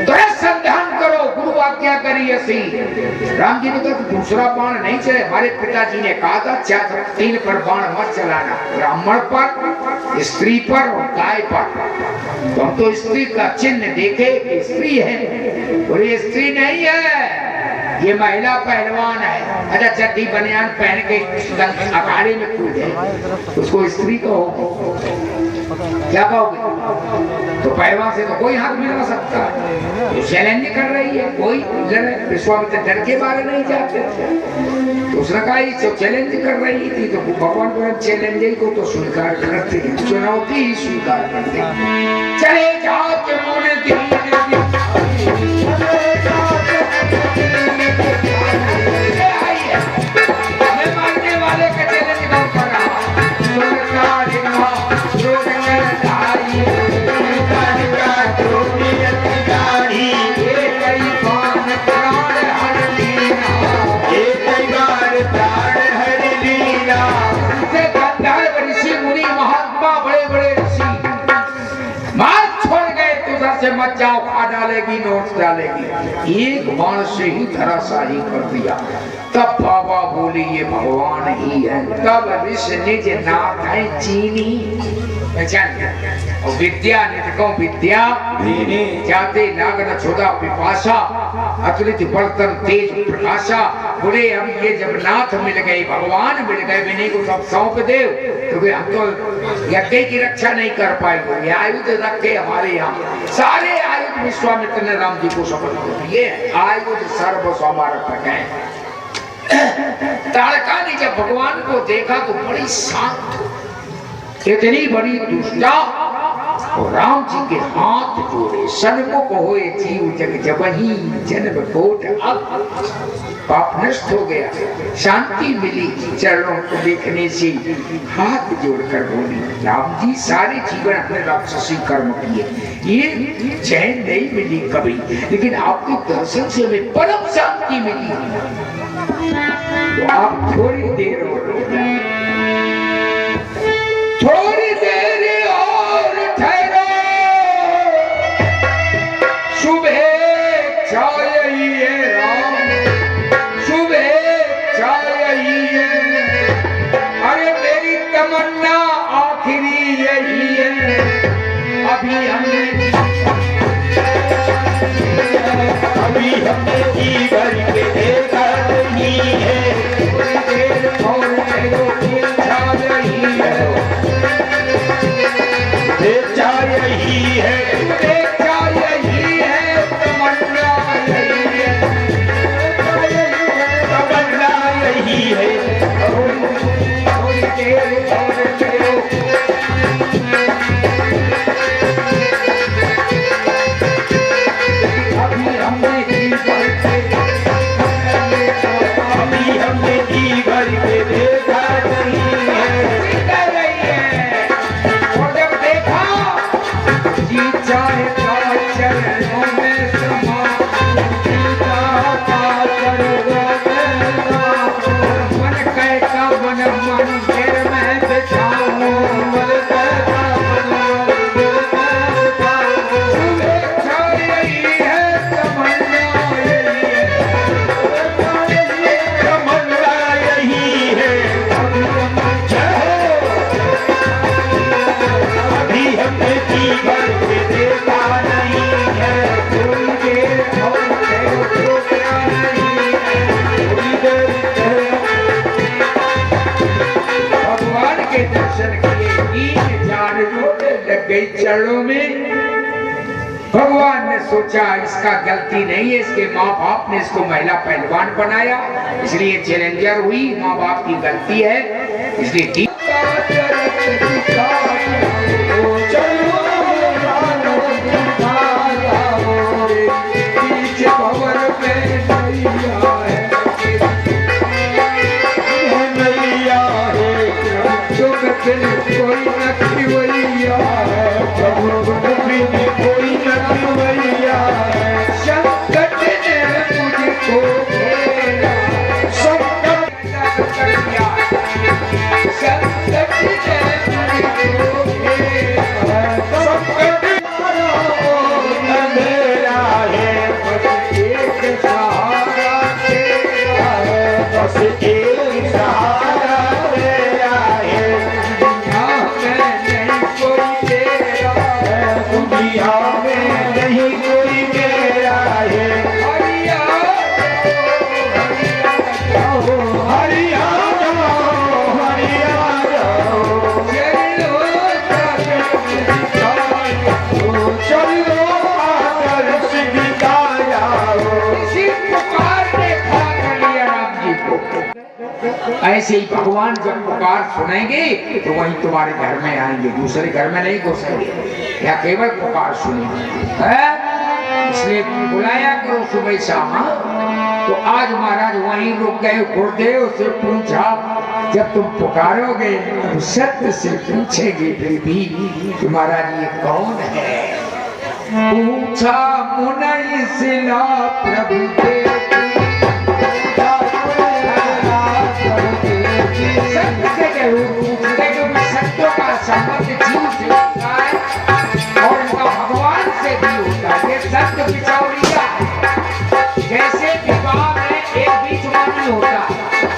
A: तो संधान करो, गुरु आज्ञा करी ऐसी। राम जी ने कहा दूसरा बाण नहीं चले, हमारे पिताजी ने कहा था 4-3 पर बाण मत चलाना, ब्राह्मण पर, स्त्री पर और गाय पर। तो हम तो स्त्री का चिन्ह देखे कि स्त्री है, बोले स्त्री नहीं है, ये महिला पहलवान है। अच्छा चड्डी बनियान पहन के अखाड़े में कूदे, उसको स्त्री कहो। क्या कहोगे? तो पहलवान से तो कोई हाथ मिला सकता, तो चैलेंज कर रही है, कोई लड़े। विश्वामित्र डर के बारे नहीं जाते थे, तो उसने कहा ये तो चैलेंज कर रही थी, तो भगवान को चैलेंज को तो स्वीकार करते, चुनौती ही स्वीकार करते। चले जाओ के मोने मारने वाले का चैलेंज कौन कर रहा? से मत जाओ, खा डालेगी, नोट डालेगी। एक बाण से ही धराशाही कर दिया। तब बाबा बोले ये भगवान ही है। तब ऋषि निज नाथ है चीनी पहचान गया। और विद्या निज विद्या जाते नागन छोदा पिपाशा अतुलित बर्तन तेज प्रकाशा। बोले हम ये जब नाथ मिल गए, भगवान मिल गए, विनय को सब सौंप दे, क्योंकि हम तो यज्ञ की रक्षा नहीं कर पाएंगे। ये आयुध रखे हमारे यहाँ, सारे आयुध विश्वामित्र ने राम जी को समर्पित कर दिए। आयुध सर्व समर्पक है। ताड़का ने जब भगवान को देखा तो बड़ी शांत, इतनी बड़ी दुष्टा, और राम जी के हाथ जोड़े, सन्मुख होए जीव जग जबहि जन्म कोट। अब पाप नष्ट हो गया, शांति मिली चरणों को देखने से। हाथ जोड़कर बोली राम जी सारे जीवन अपने राक्षसी कर्म किए, ये चैन नहीं मिली कभी, लेकिन आपके दर्शन से हमें परम शांति मिली। तो आप थोड़ी देर और थोड़ी देर और ठहरो, शुभेच्छा यही है राम, शुभेच्छा यही है। अरे मेरी तमन्ना आखिरी यही है। अभी हमने
B: जी भर के देखा नहीं है,
A: और यही है,
B: देखा यही है,
A: देखा यही है, तमन्ना यही है,
B: तमन्ना यही है।
A: थोड़ी देर और ठहरो। अभी हमने जी भर के
B: देखा नहीं है,
A: कर रही है। और जब देखा जी चाहे चरणों में समा, मन कहता मन मंदिर में बिठाऊं, शुभेच्छा यही है, तमन्ना यही है,
B: तमन्ना यही है। अभी हमने जी भर के देखा नहीं है,
A: थोड़ी देर और ठहरो, क्या नहीं है।
B: थोड़ी देर
A: भगवान के दर्शन किए, तीन जान रोने लग गई चरणों में। भगवान ने सोचा इसका गलती नहीं है, इसके माँ बाप ने इसको महिला पहलवान बनाया, इसलिए चैलेंजर हुई, माँ बाप की गलती है, इसलिए कोई नखी वैया है,
B: कोई नहीं भैया है,
A: संकट ने मुझको घेरा, संकट कर दिया, संकट ने मुझको घेरा,
B: संकट अंधेरा है,
A: बस एक सहारा तेरा है,
B: बस एक सहारा तेरा है।
A: दुनिया में नहीं कोई तेरा है,
B: दुनिया में नहीं कोई मेरा है। हरिया जाओ, हरिया जाओ,
A: चलो ऐसे ही भगवान जब पुकार सुनेंगे तो वहीं तुम्हारे घर में आएंगे, दूसरे घर में नहीं घुसेंगे, या केवल पुकार सुनेंगे। इसलिए बुलाया करो सुबह शाम। तो आज महाराज वहीं रुक गए। गुरुदेव से पूछा, जब तुम पुकारोगे तो सत्य से पूछेंगे फिर भी कि महाराज ये कौन है? पूछा मुनि सिला प्रभु देव, सत्यों का संबंध जीव से होता है और उनका भगवान से भी होता है। ये सत्य बिचौलिया है। जैसे विवाह में एक बीच मानी होता,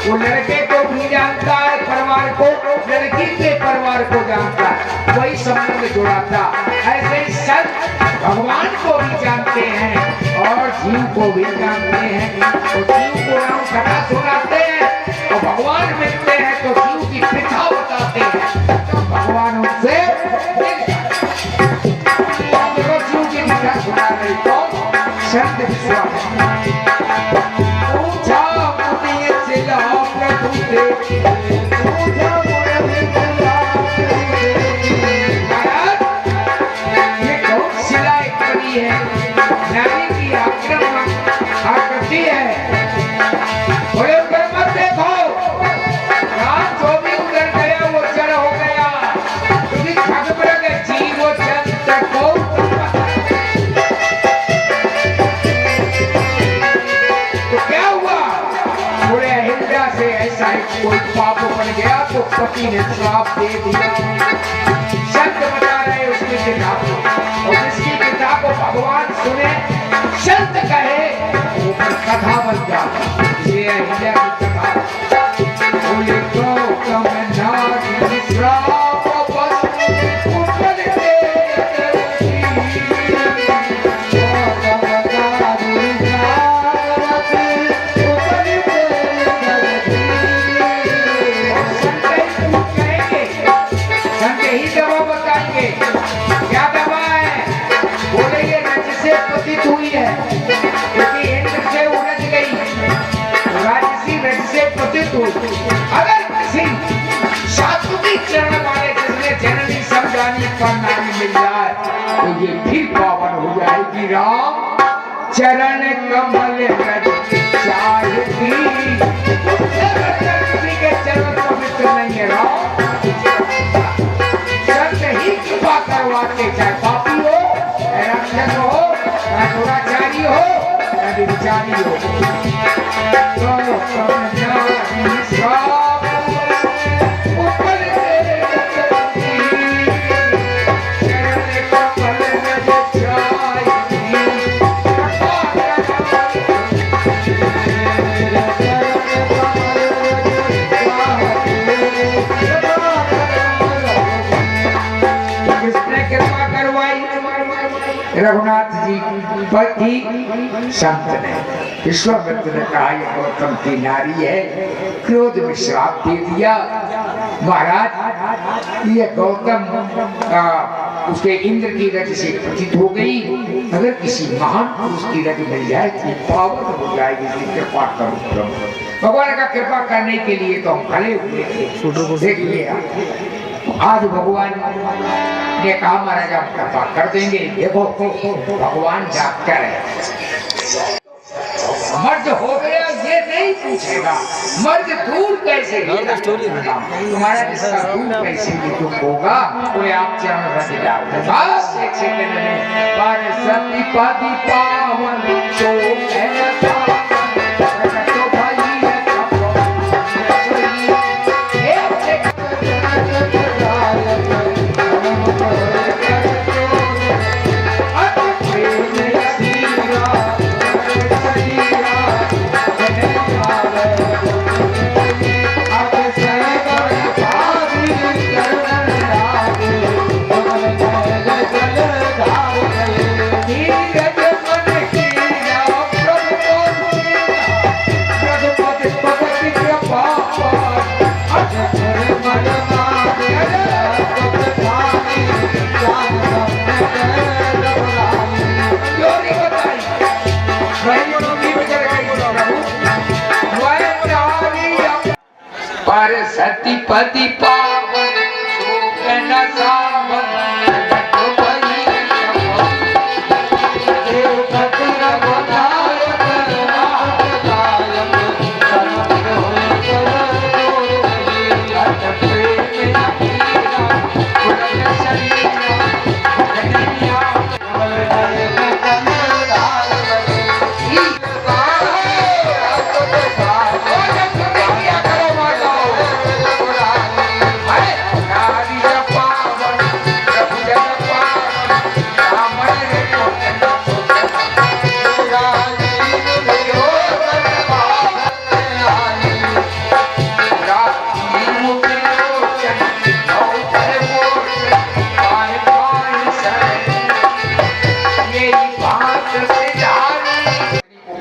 A: वो लड़के को भी जानता है परिवार को, लड़की के परिवार को जानता है, वही संबंध जुड़ाता। ऐसे ही सत्य भगवान को भी जानते हैं और जीव को भी जानते हैं। तो जीव को हम कथा सुनाते हैं और भगवान मिलते हैं तो जीव की पिता बताते हैं, तो भगवान उनसे देखो जीव की पिता सुना रही तो संत विश्वास। पूछा मुनि सिला प्रभु देव, पूछा मुनि सिला प्रभु देव। महाराज ये कौन सिला एक बड़ी है, नारी की आकृति है। बोले उधर मत देखो, राम जो भी उधर गया वो जड़ हो गया, क्योंकि खगमृग जीव जंत को। तो क्या हुआ? बोले अहिंसा से ऐसा ही कोई पाप बन गया तो पति ने श्राप दे दिया। संत बता रहे उसकी पिता को, और जिसकी पिता को भगवान सुने संत कहे वो पर कथा बन जाता। ये अहिल्या की कथा। बोले गौतम नारी श्राप बस ऊपर से धरती, गौतम नारी श्राप ऊपर से धरती। संत ही कुछ कहेंगे, संत ही दवा बताएंगे। क्या दवा है? बोले ये रज से पतित हुई है, क्योंकि इंद्र से उलझ गई, राजसी रज से पतित हुई। अगर किसी सात्विक चरण वाले जिसने जननी समझानी पर नारी मिल जाए तो ये फिर पावन हो जाएगी। राम चरण कमल रज चाहती, किसी के चरण पवित्र नहीं है। राम संत ही कृपा करवाते, चाहे पापी हो, राक्षस हो, दुराचारी हो, विचारी हो। रघुनाथ जी पति संत ने, विश्वामित्र ने कहा ये गौतम की नारी है, क्रोध में श्राप दे दिया। महाराज ये गौतम उसके इंद्र की रज से पतित हो गई। अगर किसी महान पुरुष की रज मिल जाए तो पावन हो जाएगी। कृपा करो भगवान का कृपा करने के लिए तो हम खड़े हुए थे। देखिए आज भगवान ने कहा महाराज आप कृपा कर देंगे। देखो भगवान डॉक्टर है, मर्ज हो गया ये नहीं पूछेगा मर्ज दूर कैसे तुम्हारा इसका दूर कैसे दुख होगा। कोई आप चरण रच जाओ बस एक सेकंड में पर सती पति पावन तो ऐसा पर सतीपति पावन शोक न सावन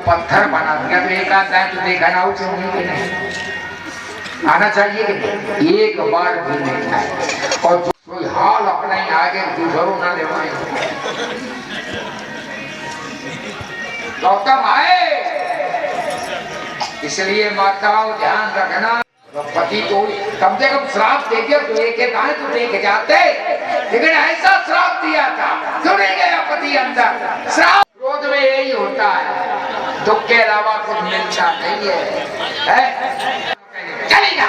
A: पत्थर बना दिया। तो एक आध टाइम तो देखा ना उसे कि नहीं आना चाहिए कि नहीं? एक बार भी नहीं आए और कोई हाल अपना ही आगे दूसरों ना ले पाए। गौतम आए, इसलिए माताओं ध्यान रखना। पति तो कम से कम श्राप दे दिया तो एक एक आए तो देख जाते, लेकिन ऐसा श्राप दिया था क्यों नहीं गया पति अंदर? श्राप क्रोध में यही होता है, दुख के अलावा कुछ मिलता नहीं है। चलेगा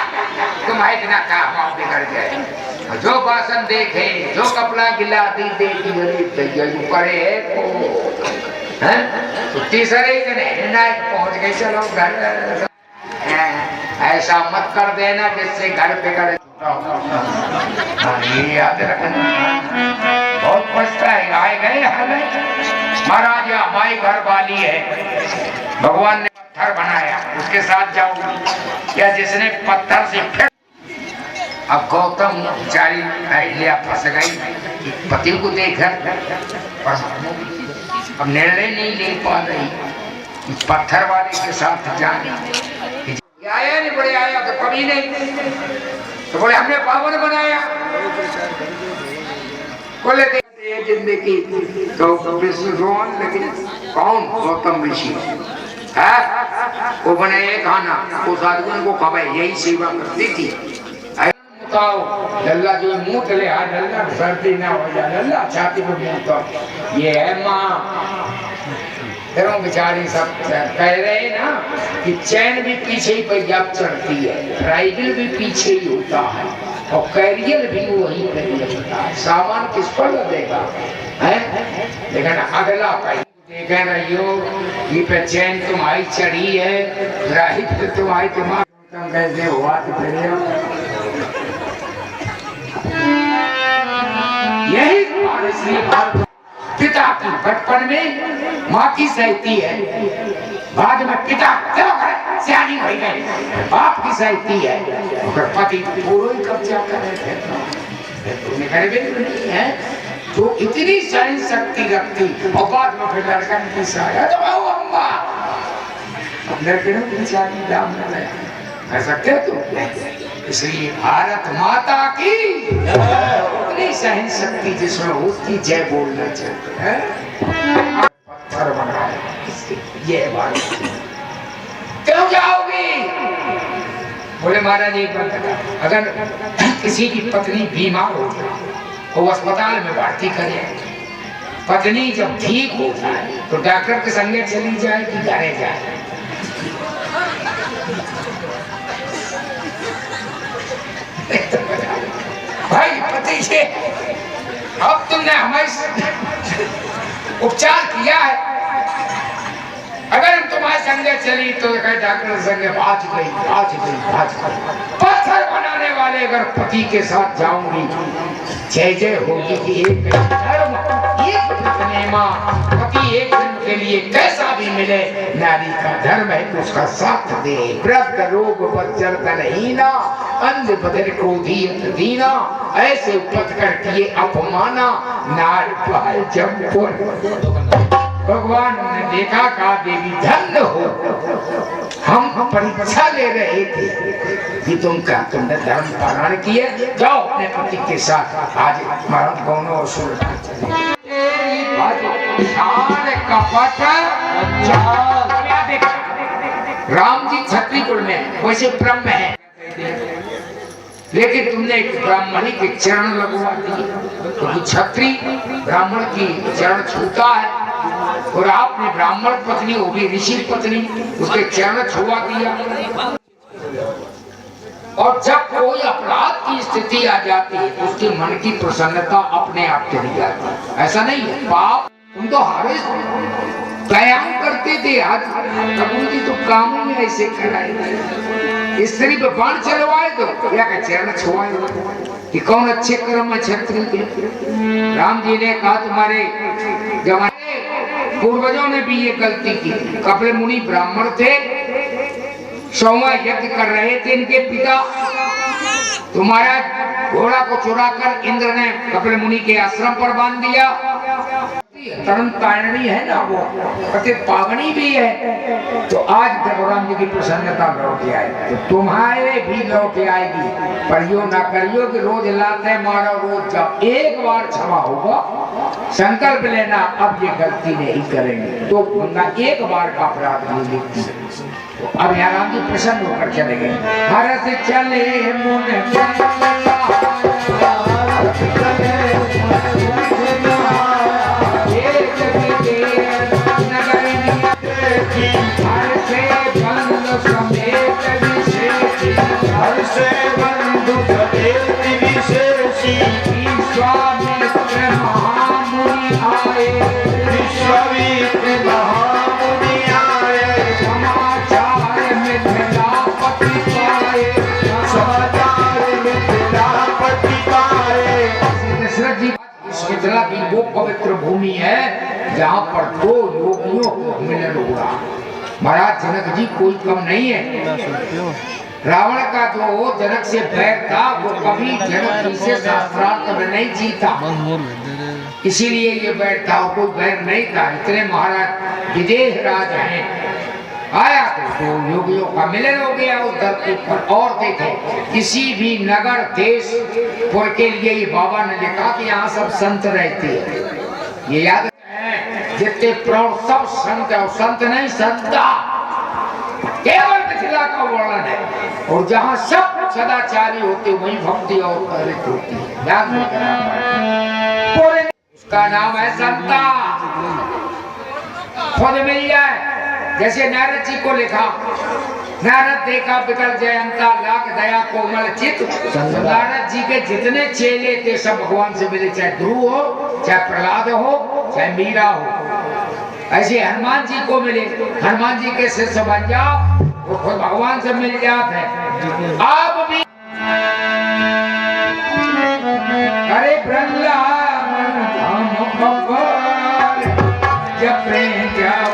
A: तुम है ना कहा बिगड़ गए। जो बासन देखे, जो कपड़ा गिला दी देखी करे तो तीसरे दिन पहुंच गए। चलो घर ऐसा मत कर देना जिससे घर पे करे। ये याद रखना, बहुत पछता है। आए गए महाराज हमारी घर वाली है, भगवान ने पत्थर बनाया उसके साथ जाऊंगी या जिसने पत्थर से फिर। अब गौतम बेचारी अहिल्या फंस गई पति को देखकर, अब निर्णय नहीं ले पा रही पत्थर वाले के साथ जाना। आया नहीं बोले आया तो कभी नहीं, तो बोले हमने पावन बनाया। बोले जिंदगी तो रोन लगे। कौन? गौतम ऋषि है, वो बनाए खाना, वो साधुओं को खवाए, यही सेवा करती थी। लल्ला जो मुंह ले आ, लल्ला सर्दी ना हो जाए, लल्ला छाती में मुंह ये है माँ। फिर बेचारी सब कह रहे ना कि चैन भी पीछे ही पंजाब चढ़ती है, राइफल भी पीछे ही होता है और कैरियर भी वही कैरियर होता है। सामान किस पर लगेगा है? लेकिन अगला कहीं देखा रहियो ये पे चैन तुम्हारी चढ़ी है, राइफल तुम्हारी तुम्हारा कैसे हुआ तो यही तुम्हारे पिता की बचपन में माँ की सहती है, बाद में पिता सियानी हो गई, बाप की सहती है, और पति पूरा ही कब्जा कर रहे थे। तो इतनी सहन शक्ति रखती और बाद में फिर लड़का की सहायता तो अम्मा लड़के ने बेचारी दाम न लगा कर सकते तुम। इसलिए भारत माता की उतनी सहन शक्ति जिसमें उसकी जय बोलना चाहिए है। पत्थर बनाए ये भारत। क्यों जाओगी? बोले महाराज एक बात, अगर किसी की पत्नी बीमार हो जाए वो अस्पताल में भर्ती करे, पत्नी जब ठीक हो जाए तो डॉक्टर के संगे चली जाए कि घरे जाए? भाई पति से अब तुमने हमारे उपचार किया है, अगर हम तुम्हारे संगे चली तो डॉक्टर संगे आज गई। पत्थर बनाने वाले अगर पति के साथ जाऊंगी जय जय होगी कि एक धर्म एक पति एक दिन के लिए कैसा भी मिले, नारी का धर्म है तो उसका साथ दे। व्रत रोग बज्जर तनहीना अंध बदर क्रोधी दीना, ऐसे उपत कर किए अपमाना नार पाल जब। भगवान ने देखा कहा देवी धन्य हो, हम परीक्षा ले रहे थे कि तुमने धर्म पालन किए, जाओ अपने पति के साथ आज मरण गौनों और सुर कपट। राम जी क्षत्रिय कुल में वैसे ब्रह्म है, लेकिन तुमने एक ब्राह्मणी के चरण लगवा दिए, क्योंकि क्षत्रिय ब्राह्मण की चरण छूता है, और आपने ब्राह्मण पत्नी, वो भी ऋषि पत्नी, उसके चरण छुआ दिया। और जब कोई अपराध की स्थिति आ जाती है तो उसके मन की प्रसन्नता अपने आप चली जाती है। ऐसा नहीं है पाप, तुम तो हारे व्यायाम करते थे, आज प्रभु जी तो काम ही ऐसे कराए, स्त्री पे बाण चलवाए दो या चरण छुआए दो कि कौन अच्छे कर्म है क्षत्रिय के। राम जी ने कहा तुम्हारे जमाने पूर्वजों ने भी ये गलती की। कपिल मुनि ब्राह्मण थे, 100वां यज्ञ कर रहे थे इनके पिता, तुम्हारा घोड़ा को चुराकर इंद्र ने कपिल मुनि के आश्रम पर बांध दिया। तरन तारणी है ना वो, पति पावनी भी है, तो आज भगवान जी की प्रसन्नता लौट आए, तो तुम्हारे भी लौट आएगी। पर यो ना करियो कि रोज लाते मारो रोज जाओ, एक बार क्षमा होगा, संकल्प लेना अब ये गलती नहीं करेंगे, तो बंदा एक बार का अपराध नहीं लिखती। तो अब यहाँ राम जी प्रसन्न होकर चले गए। हरस चले मुन मिथिला की वो पवित्र भूमि है जहाँ पर दो योगियों को मिलन हुआ। महाराज जनक जी कोई कम नहीं है। रावण का जो जनक से बैर था वो कभी जनक जी से शास्त्रार्थ में नहीं जीता, इसीलिए ये बैर था, कोई बैर नहीं था। इतने महाराज विदेह राज हैं, आया तो योगियों का मिलन हो गया उस धरती पर। और देखे किसी भी नगर देश पुर के लिए ये बाबा ने लिखा कि यहाँ सब संत रहते हैं, ये याद है, जितने प्रौढ़ सब संत है, और संत नहीं संता, केवल मिथिला का वर्णन है। और जहाँ सब सदाचारी होते वही भक्ति और प्रेरित होती है, याद रखना। उसका नाम है संता, खुद मिल जाए। जैसे नारद जी को लिखा, नारद देखा विकल जयंता लाख दया कोमल चित। नारद जी के जितने चेले थे सब भगवान से मिले, चाहे ध्रुव हो, चाहे प्रहलाद हो, चाहे मीरा हो। ऐसे हनुमान जी को मिले, हनुमान जी के शिष्य बन जाओ, वो खुद भगवान से मिल जाते हैं। आप भी अरे वृंदावन धाम भगवान जब प्रेम जाओ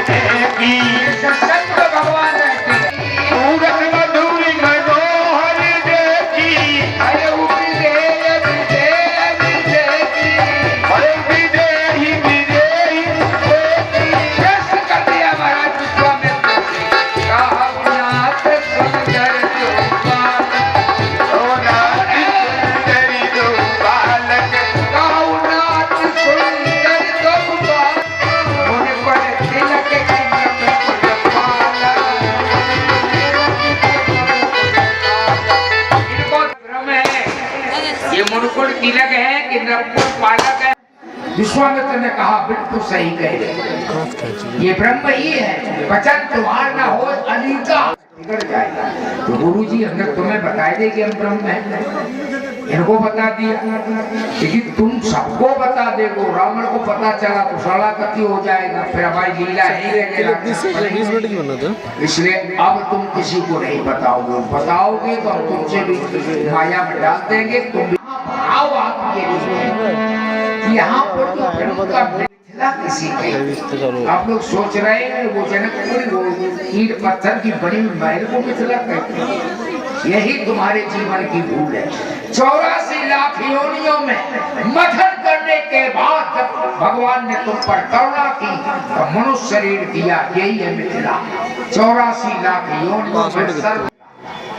B: देगी
A: सत्संग में भगवान रहते हैं।
B: सूरत मधुरी मनोहर देगी
A: अरे विदेही
B: विदेही विदेही
A: प्रश्न कर दिया महाराज विश्वामित्र से, कहा नाथ सुंदर गोपाल,
B: सुंदरी दो बालक
A: कहा नाथ सुंदर गोपाल, मुझ पर तिलक की पाला। इनको भ्रम है ये मुड़कुड़ तिलक है कि नरकुड़ पालक है। विश्वामित्र ने कहा बिल्कुल सही कह रहे, ये ब्रह्म ही है, वचन तुम्हारा ना हो अनिका बिगड़ जाएगा। तो गुरु जी हमने तुम्हें बताए दे कि हम ब्रह्म हैं, इनको बता दिया, लेकिन तुम सबको बता देगो, रावण को पता चला तो साला कति हो जाएगा, फिर हमारी लीला ही रह जाएगा। इसलिए अब तुम किसी को नहीं बताओगे, बताओगे तो हम तुमसे भी माया में डाल देंगे। तुम भी भाव आपके लिए यहाँ पर तो ब्रह्म का मिथिला किसी का। आप लोग सोच रहे हैं वो जनकपुर वो ईंट पत्थर की बनी महल को मिथिला कहते हैं, यही तुम्हारे जीवन की भूल है। 84 लाख योनियों में मथन करने के बाद जब भगवान ने तुम पर करुणा की तो मनुष्य शरीर दिया, यही है मिथिला। 84 लाख योनियों में सर्व।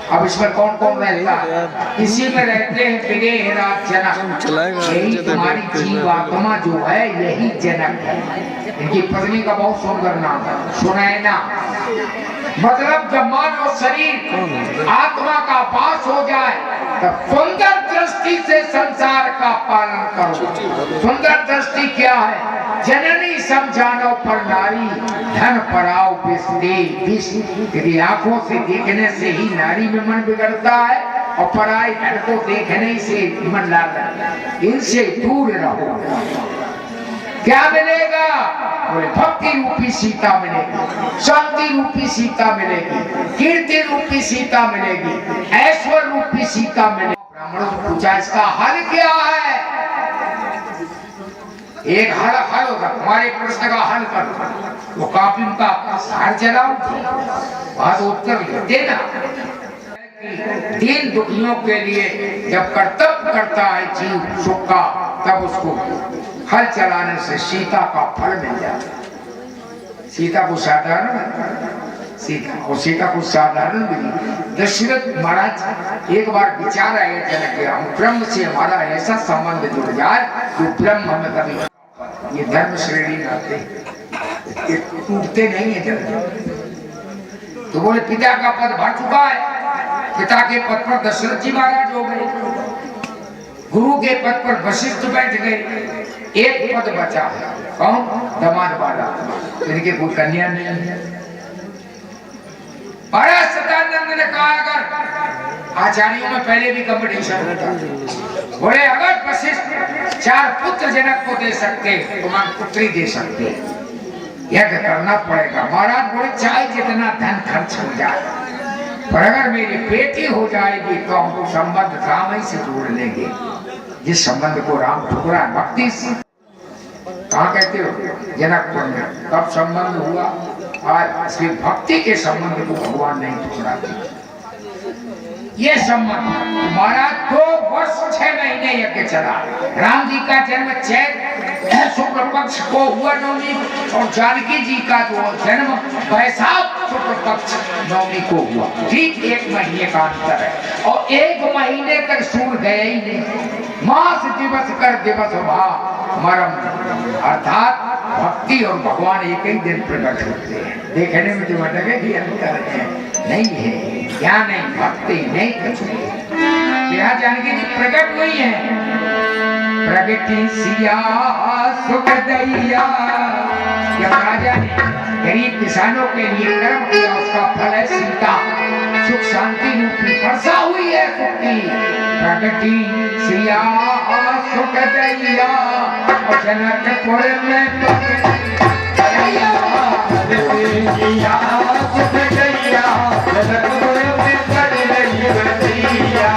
A: अब इसमें कौन कौन रहता है? इसी में रहते हैं विदेह राज जनक, यही तुम्हारी जीवात्मा जो है यही जनक है। इनकी पत्नी का बहुत सुंदर नाम है सुनैना, मतलब जब मानव शरीर आत्मा का पास हो जाए तब सुंदर दृष्टि से संसार का पालन करो। सुंदर दृष्टि क्या है? जननी समझानो पर नारी, धन पराओ यदि आंखों से देखने से ही नारी में मन बिगड़ता है और पराई धन को देखने से मन लाता है, इनसे दूर रहो। क्या मिलेगा? बोले भक्ति रूपी सीता मिलेगी, शांति रूपी सीता मिलेगी, कीर्ति रूपी सीता मिलेगी, ऐश्वर्य रूपी सीता मिलेगी। ब्राह्मणों से पूछा इसका हल क्या है? एक हल होगा, हमारे प्रश्न का हल करो। वो काफी उनका हार चलाओ, बात उत्तर देना। दीन दुखियों के लिए जब कर्तव्य करता है जीव सुख का, तब उसको हल चलाने से सीता का फल मिल जाता है। सीता को साधारण सीता को साधारण मिली। दशरथ महाराज एक बार विचार आया जनक के, हम ब्रह्म से हमारा ऐसा संबंध जुड़ जाए जो ब्रह्म हमें कभी, ये धर्म श्रेणी में आते ये टूटते नहीं है जल्दी। तो बोले पिता का पद भर चुका है, पिता के पद पर दशरथ जी महाराज हो गए, गुरु के पद पर वशिष्ठ बैठ गए, एक पद बचा है, कौन? दमाद वाला, इनके कोई कन्या नहीं है। अरे सदानंद ने कहा अगर आचार्यों में पहले भी कंपटीशन होता, बोले अगर वशिष्ठ 4 पुत्र जनक को दे सकते तो मैं पुत्री दे सकते, यज्ञ करना पड़ेगा। महाराज बोले चाहे जितना धन खर्च हो जाए, पर अगर मेरी बेटी हो जाएगी तो हम संबंध राम ही से जोड़ लेंगे। जिस संबंध को राम ठुकरा भक्ति से, कहाँ कहते हो? जनकपुर में कब संबंध हुआ? आज इसलिए भक्ति के संबंध को भगवान नहीं ठुकराते। ये संबंध महाराज 2 वर्ष 6 महीने यज्ञ चला। राम जी का जन्म चैत शुक्ल पक्ष को हुआ नवमी, और जानकी जी का जो जन्म वैशाख शुक्ल पक्ष नवमी को हुआ। ठीक 1 महीने का अंतर है, और 1 महीने तक सूर्य गए ही नहीं। मास दिवस कर दिवस भा मरम, अर्थात भक्ति और भगवान एक ही दिन प्रकट होते हैं। देखने में जो लगे कि अंतर है, नहीं है, क्या नहीं, भक्ति नहीं, कुछ नहीं। यहाँ जानकी जी प्रकट हुई है, प्रगति सिया सुख दैया। जब राजा ने गरीब किसानों के लिए कर्म किया, उसका फल है सीता, सुख शांति रूपी वर्षा हुई है सुख की। प्रगति सिया सुख दैया, और जनकपुर में दैया सुख दैया, जनकपुर में कर रही दैया।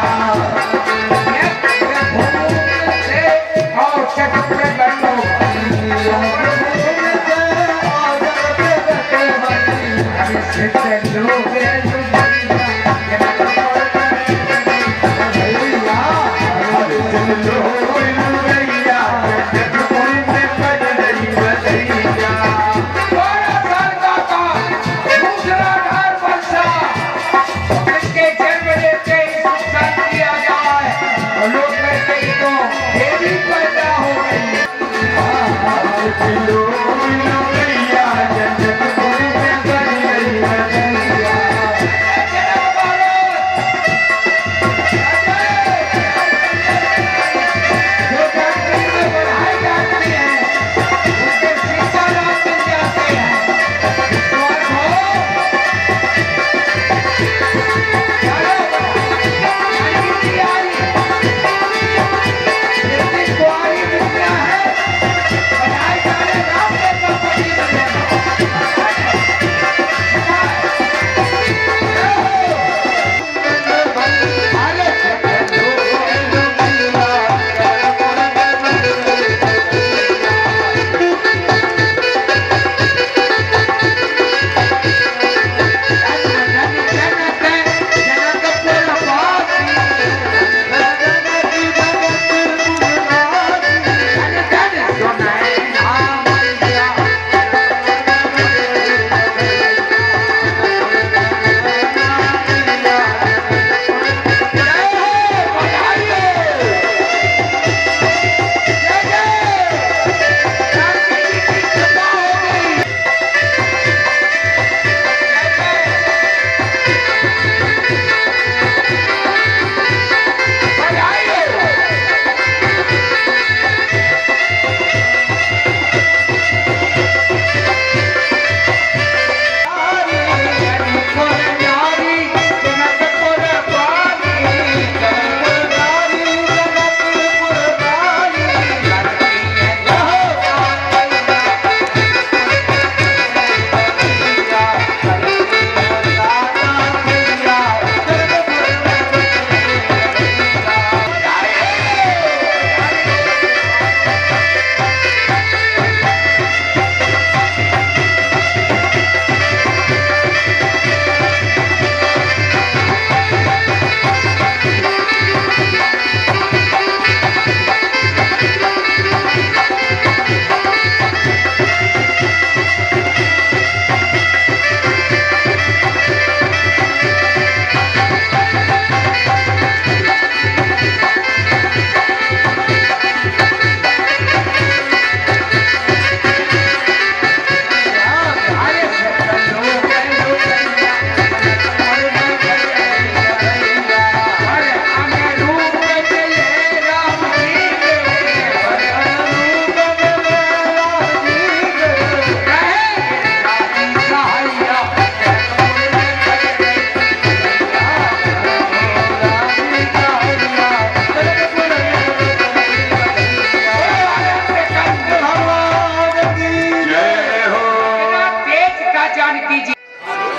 A: माता जानकी जी।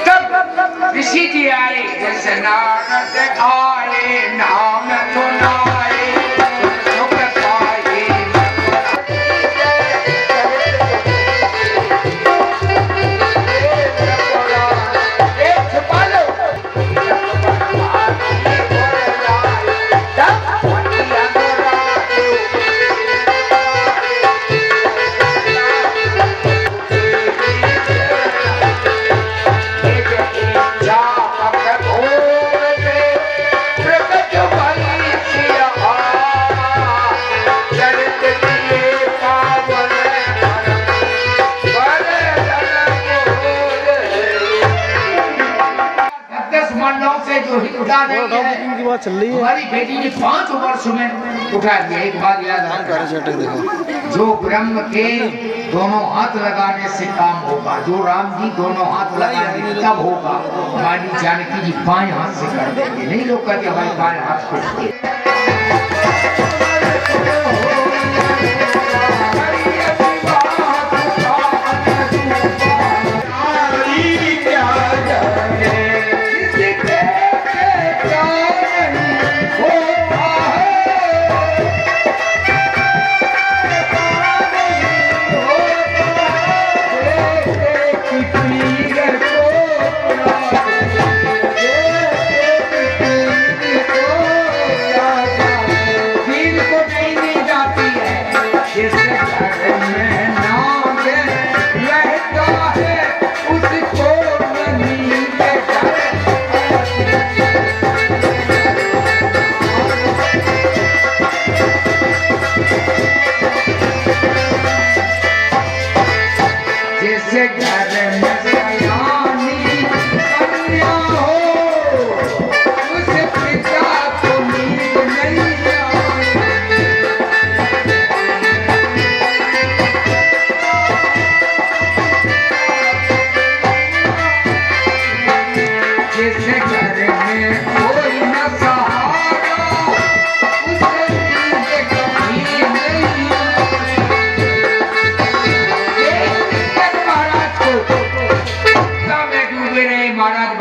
A: तब ऋषि जी आए, जैसे नारद आए नाम सुनाए सुख पाए।
C: की बात चल रही है।
A: हमारी बेटी ने 5 वर्ष में उठा दिया। एक बात याद रखना, जो ब्रह्म के दोनों हाथ लगाने से काम होगा, जो राम जी दोनों हाथ लगाने तब होगा। हमारी जानकी जी बाएं हाथ से कर देंगे। नहीं लोग कहते हमारे बाएं हाथ को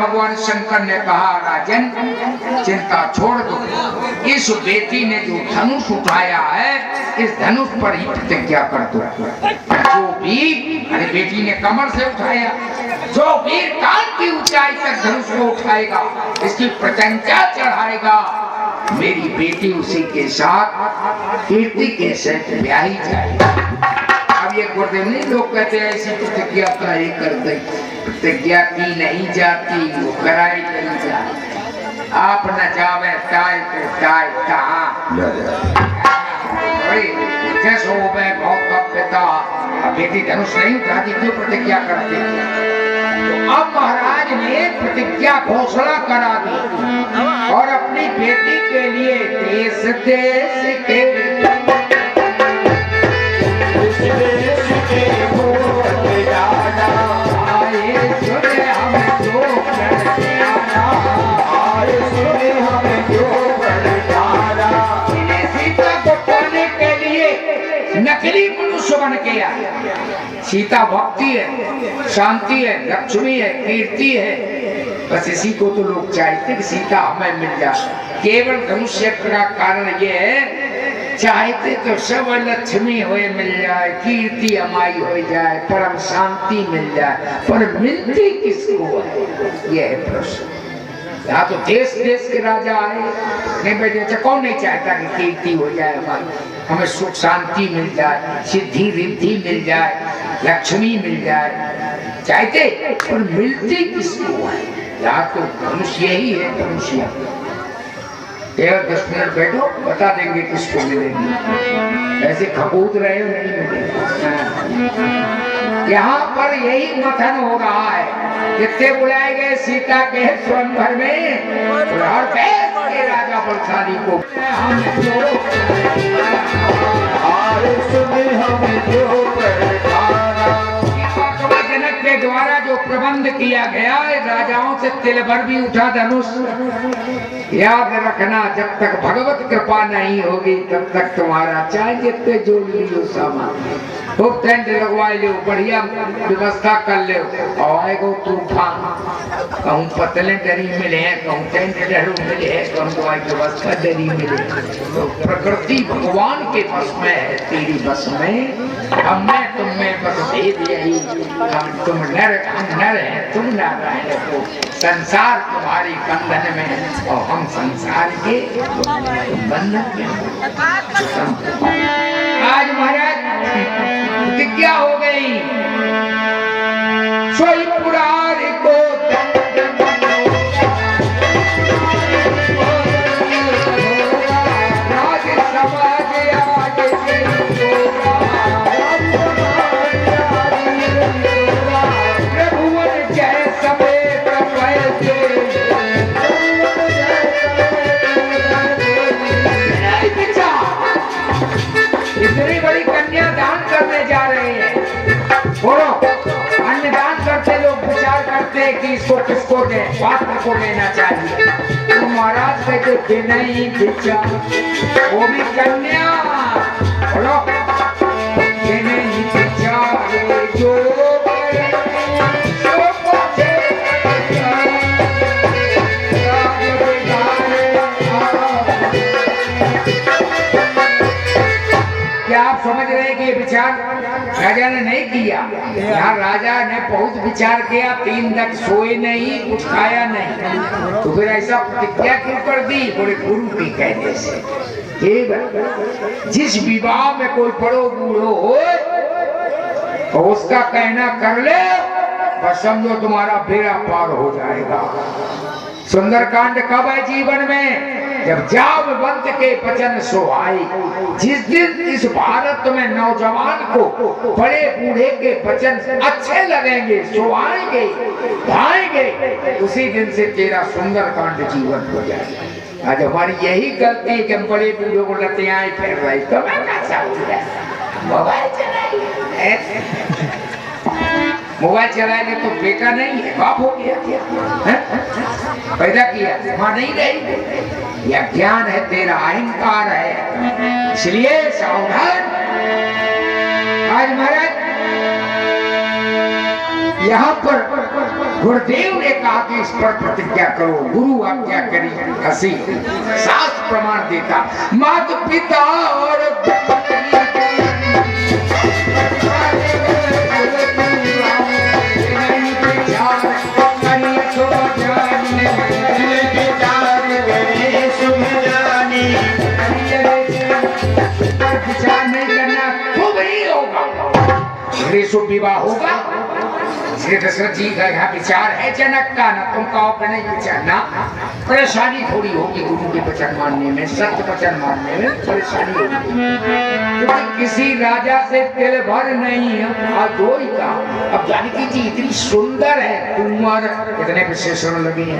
A: भगवान शंकर ने कहा, राजन चिंता छोड़ दो। इस बेटी ने जो धनुष उठाया है, इस धनुष पर ही प्रतिज्ञा कर दो। जो भी, अरे बेटी ने कमर से उठाया, जो भी कान की ऊंचाई तक धनुष को उठाएगा, इसकी प्रतिज्ञा चढ़ाएगा, मेरी बेटी उसी के साथ कीर्ति के साथ ब्याही जाएगी। अब ये गुरुदेव नहीं, लोग कहते हैं ऐसी प्रतिज्ञा कराई कर दे। प्रतिज्ञा की नहीं जाती, वो कराई नहीं जाती। आप न जावे ताय पे ताय कहाँ जैस हो गए बहुत का पिता। अब बेटी धनुष नहीं उठाती, क्यों प्रतिज्ञा करते? तो अब महाराज ने प्रतिज्ञा घोषणा करा दी और अपनी बेटी के लिए देश देश के नकली मनुष्य बन के आया। सीता भक्ति है, शांति है, लक्ष्मी है, कीर्ति है। बस इसी को तो लोग चाहते कि सीता हमें मिल जाए। केवल धनुष्य का कारण ये है, चाहते तो सब लक्ष्मी हुए मिल जाए, कीर्ति हमारी हो जाए, परम शांति मिल जाए, पर मिलती किसको है, ये है प्रश्न। यहाँ तो देश देश के राजा आए, नहीं बैठे, कौन नहीं चाहता कि कीर्ति हो जाए, हमारी हमें सुख शांति मिल जाए, सिद्धि रिद्धि मिल जाए, लक्ष्मी मिल जाए, चाहते, पर मिलती किसको है? यहाँ तो धनुष यही है, धनुष्य। 10 मिनट बैठो, बता देंगे किसको मिलेगी। ऐसे खपूत रहे हो, नहीं मिलेगा। यहाँ पर यही मथन हो रहा है। कितने बुलाए गए सीता के स्वयंवर में, और देश के राजा बलशाली को जनक के द्वारा जो प्रबंध किया गया है, राजाओं से तिल भर भी उठा धनुष। याद रखना, जब तक भगवत कृपा नहीं होगी तब तक तुम्हारा चाहे जितने जोड़ लियो सामान, खूब टेंट लगवा लो, बढ़िया व्यवस्था कर लो, और आएगो तूफान। कहूँ पतले डरी मिले हैं, कहूँ टेंट डरू मिले हैं, कहूँ दवाई व्यवस्था डरी मिले। तो प्रकृति भगवान के बस में है, तेरी बस में। हम में तुम में बस भेद यही, हम तुम नर हैं, तुम नारायण हो। संसार तुम्हारी बंधन में है और हम संसार के बंधन में। आज महाराज प्रतिज्ञा हो गई, सोई पुरारी को राज समाज आज प्रभुवन जय समेत पैसे इतनी बड़ी कन्या दान करने जा रहे हैं। बोलो, अन्नदान करते लोग विचार करते हैं कि इसको किसको दे, पात्र को देना चाहिए। तो महाराज कहते कि नहीं विचार, वो भी कन्या। बोलो, कि नहीं विचार जो क्या आप समझ रहे हैं कि ये विचार राजा ने नहीं किया? यहाँ राजा ने बहुत विचार किया, 3 तक सोए नहीं, कुछ खाया नहीं, तो फिर ऐसा प्रतिज्ञा क्यों कर दी? बोले गुरु के कहने से। ठीक है, जिस विवाह में कोई बड़ो बूढ़ो हो तो उसका कहना कर ले, बस समझो तुम्हारा बेड़ा पार हो जाएगा। सुंदरकांड कब है जीवन में? जब जामवंत के वचन सुहाई। जिस दिन इस भारत में नौजवान को बड़े बूढ़े के वचन अच्छे लगेंगे, सुहाएंगे, भाएंगे, उसी दिन से तेरा सुंदरकांड जीवन हो जाएगा। आज हमारी यही गलती है कि हम बड़े बूढ़ों को लतियाएं फेर रहे, तो मैं कैसा मोबाइल चलाएंगे, मोबाइल चलाएंगे तो बेटा नहीं है, बाप हो गया क्या? पैदा किया, मां नहीं रही। यह ज्ञान है, तेरा अहंकार है, इसलिए सावधान। आज महाराज यहाँ पर गुरुदेव ने कहा कि इस पर प्रतिज्ञा करो, गुरु आज्ञा करी हसी, शास्त्र प्रमाण देता। माता पिता और शुभ विवाह होगा। श्री दशरथ जी का यहाँ विचार है जनक का, ना तुम कहो कि नहीं विचार ना। परेशानी थोड़ी होगी गुरु के वचन मानने में, सत्य वचन मानने में परेशानी होगी, क्योंकि किसी राजा से तिल भर नहीं है। अधोई का अब जानकी जी इतनी सुंदर है, कुंवर, इतने विशेषण लगे हैं।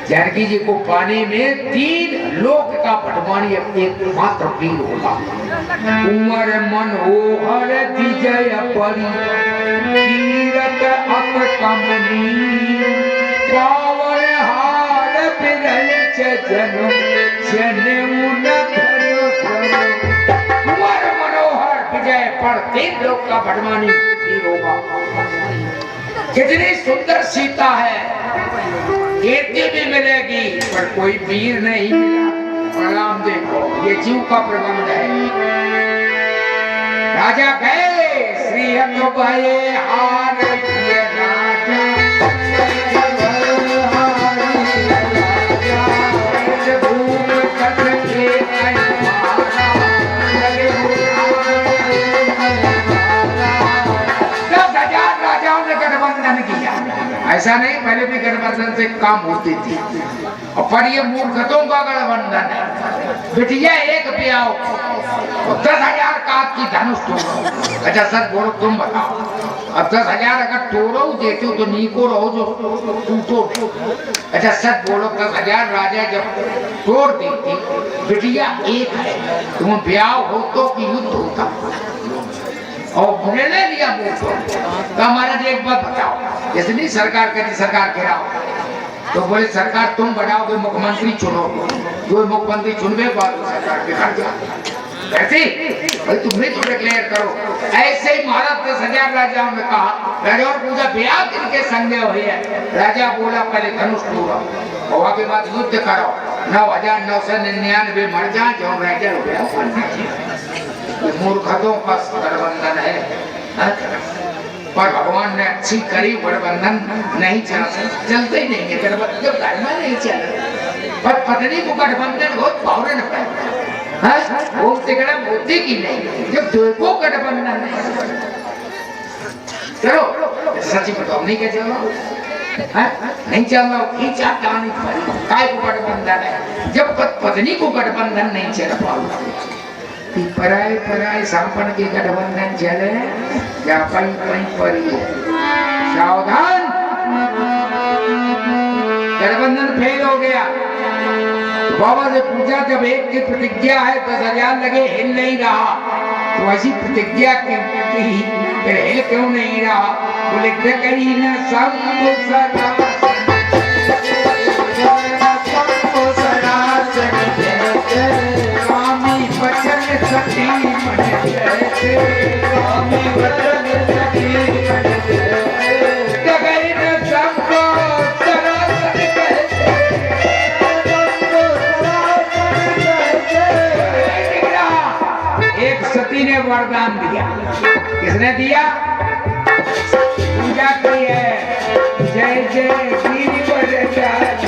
A: जानकी जी को पाने में 3 लोक का भटवानी एकमात्र वीर होगा। उमर मनोहर विजय परी कीरत अत कमनी पावन हार बिरल जनो जन उमर मनोहर विजय पर 3 लोक का भटवानी वीर होगा। कितनी सुंदर सीता है, कीर्ति भी मिलेगी, पर कोई वीर नहीं मिला। प्रणाम देखो, ये जीव का प्रबंध है। राजा गए, श्री भये हार किए राजा, भूम कट के अनमारा, 10,000 राजाओं ने गठबंधन किया। ऐसा नहीं, पहले भी गठबंधन से काम होती थी, और पर ये मूर्खतों का गठबंधन है। बिटिया एक ब्याह तो 10,000 का आपकी धनुष तोड़ो। अच्छा सच बोलो, तुम बताओ, अब 10,000 अगर तोड़ो देते हो तो नीको रहो जो टूटो। अच्छा सच बोलो, 10,000 राजा जब तोड़ देती, बिटिया एक है, तुम ब्याह हो तो कि युद्ध होता? और निर्णय लिया मूर्खों तो हमारा जो एक बात बताओ, जैसे नहीं सरकार कहती सरकार घेराओ, तो बोले सरकार तुम बनाओगे, मुख्यमंत्री चुनो, जो मुख्यमंत्री चुनवे बाद सरकार बिखर जाए। ऐसे भाई तुम्हें तो डिक्लेयर करो। ऐसे ही महाराज 10,000 राजाओं ने कहा, राजाओं पूजा ब्याह इनके संग हुई है। राजा बोला पहले धनुष तोड़ो और के बाद युद्ध करो, 9,999 मर जाए जो रह गया हो गया। मूर्खों का गठबंधन है, पर भगवान ने अच्छी करी, गठबंधन नहीं चलते ही नहीं है, गठबंधन जब घर में नहीं चल, पर पत्नी को गठबंधन बहुत फौरन है, वो तिगड़ा मोदी की नहीं, जब देखो गठबंधन नहीं। चलो सच बताओ, नहीं क्या चल रहा, नहीं चल रहा, खींचा टानी काय को गठबंधन है, जब पत्नी को गठबंधन नहीं चल पाओ, पराए पराए सांपन के गठबंधन चले या पई पई परी, सावधान, गठबंधन फेल हो गया। बाबा ने पूछा, जब एक की प्रतिज्ञा है 10,000 लगे, हिल नहीं रहा, तो ऐसी प्रतिज्ञा की फिर हिल क्यों नहीं रहा? बोले कहीं न स्वामी बचन सखी मन जैसे, स्वामी बचन सखी मन जैसे, कहीं न सबको सरासर कहते, एक सती ने वरदान दिया। किसने दिया? पूजा की है, जय जय गिरिवर राज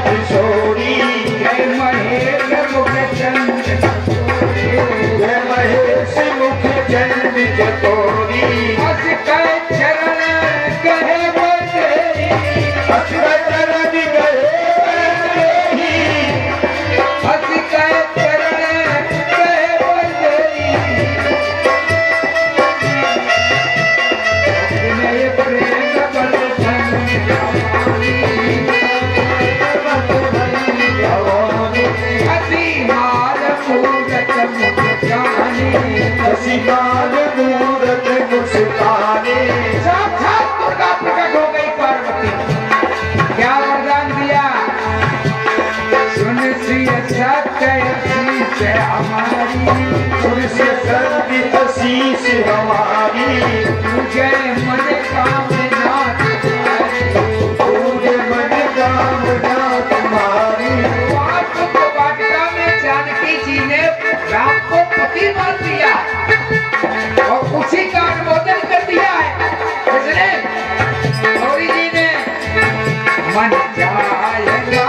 A: किशोरी, जय महेश मुख चंद, जय महेश मुख चंद चकोरी, अस कह चरण कहे बंदेरी, अस कह चरण कहे साक्षात दुर्गा प्रकट हो गई पार्वती। क्या वरदान दिया? सुन सी सत्य हमारी, सुन से सत्य शीश हमारी, तुझे मन कामना तुझे मन कामना तुम्हारी। वाटिका में जानकी जी ने राम को पति मान दिया और उसी का अनुमोदन कर दिया है। इसने गौरी जी ने मन जाएगा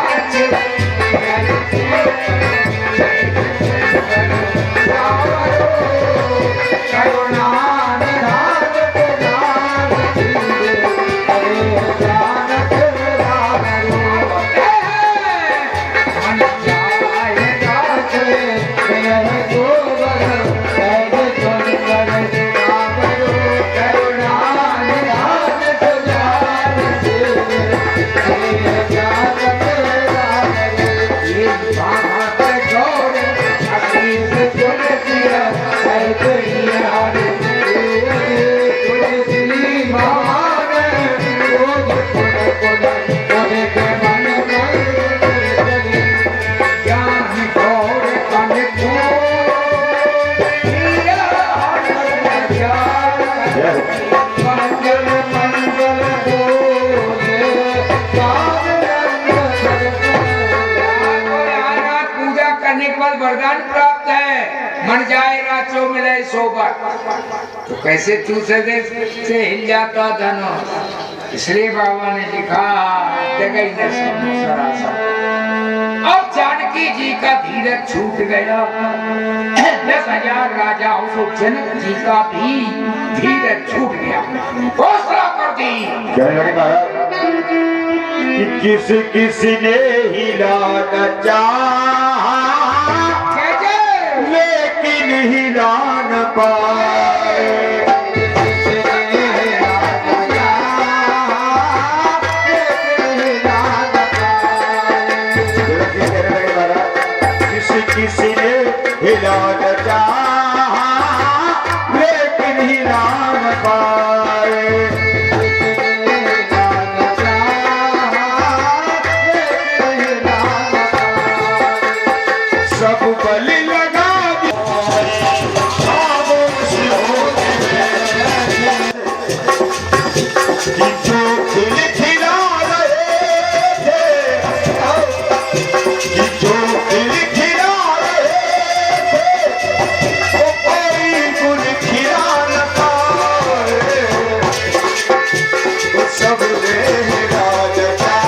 A: वरदान प्राप्त है, मन जाए राचो मिले सोबर। तो कैसे चूसे दे से हिल जाता धनो, इसलिए बाबा ने लिखा जगई न सरासर। अब जानकी जी का धीरज छूट गया, 10,000 राजाओं को जनक जी का भी धीरज छूट गया, घोषणा कर दी।
B: किस किस ने हिला न चाहा, लेकिन हिला न पाए, किस किस ने हिला न ही राम पाए। सब बलि लगा खामोश हो गए कि जो दिल खिला रहे थे, कि जो दिल खिला रहे थे वो कोई गुल खिला न पाए। वो सब ले राज का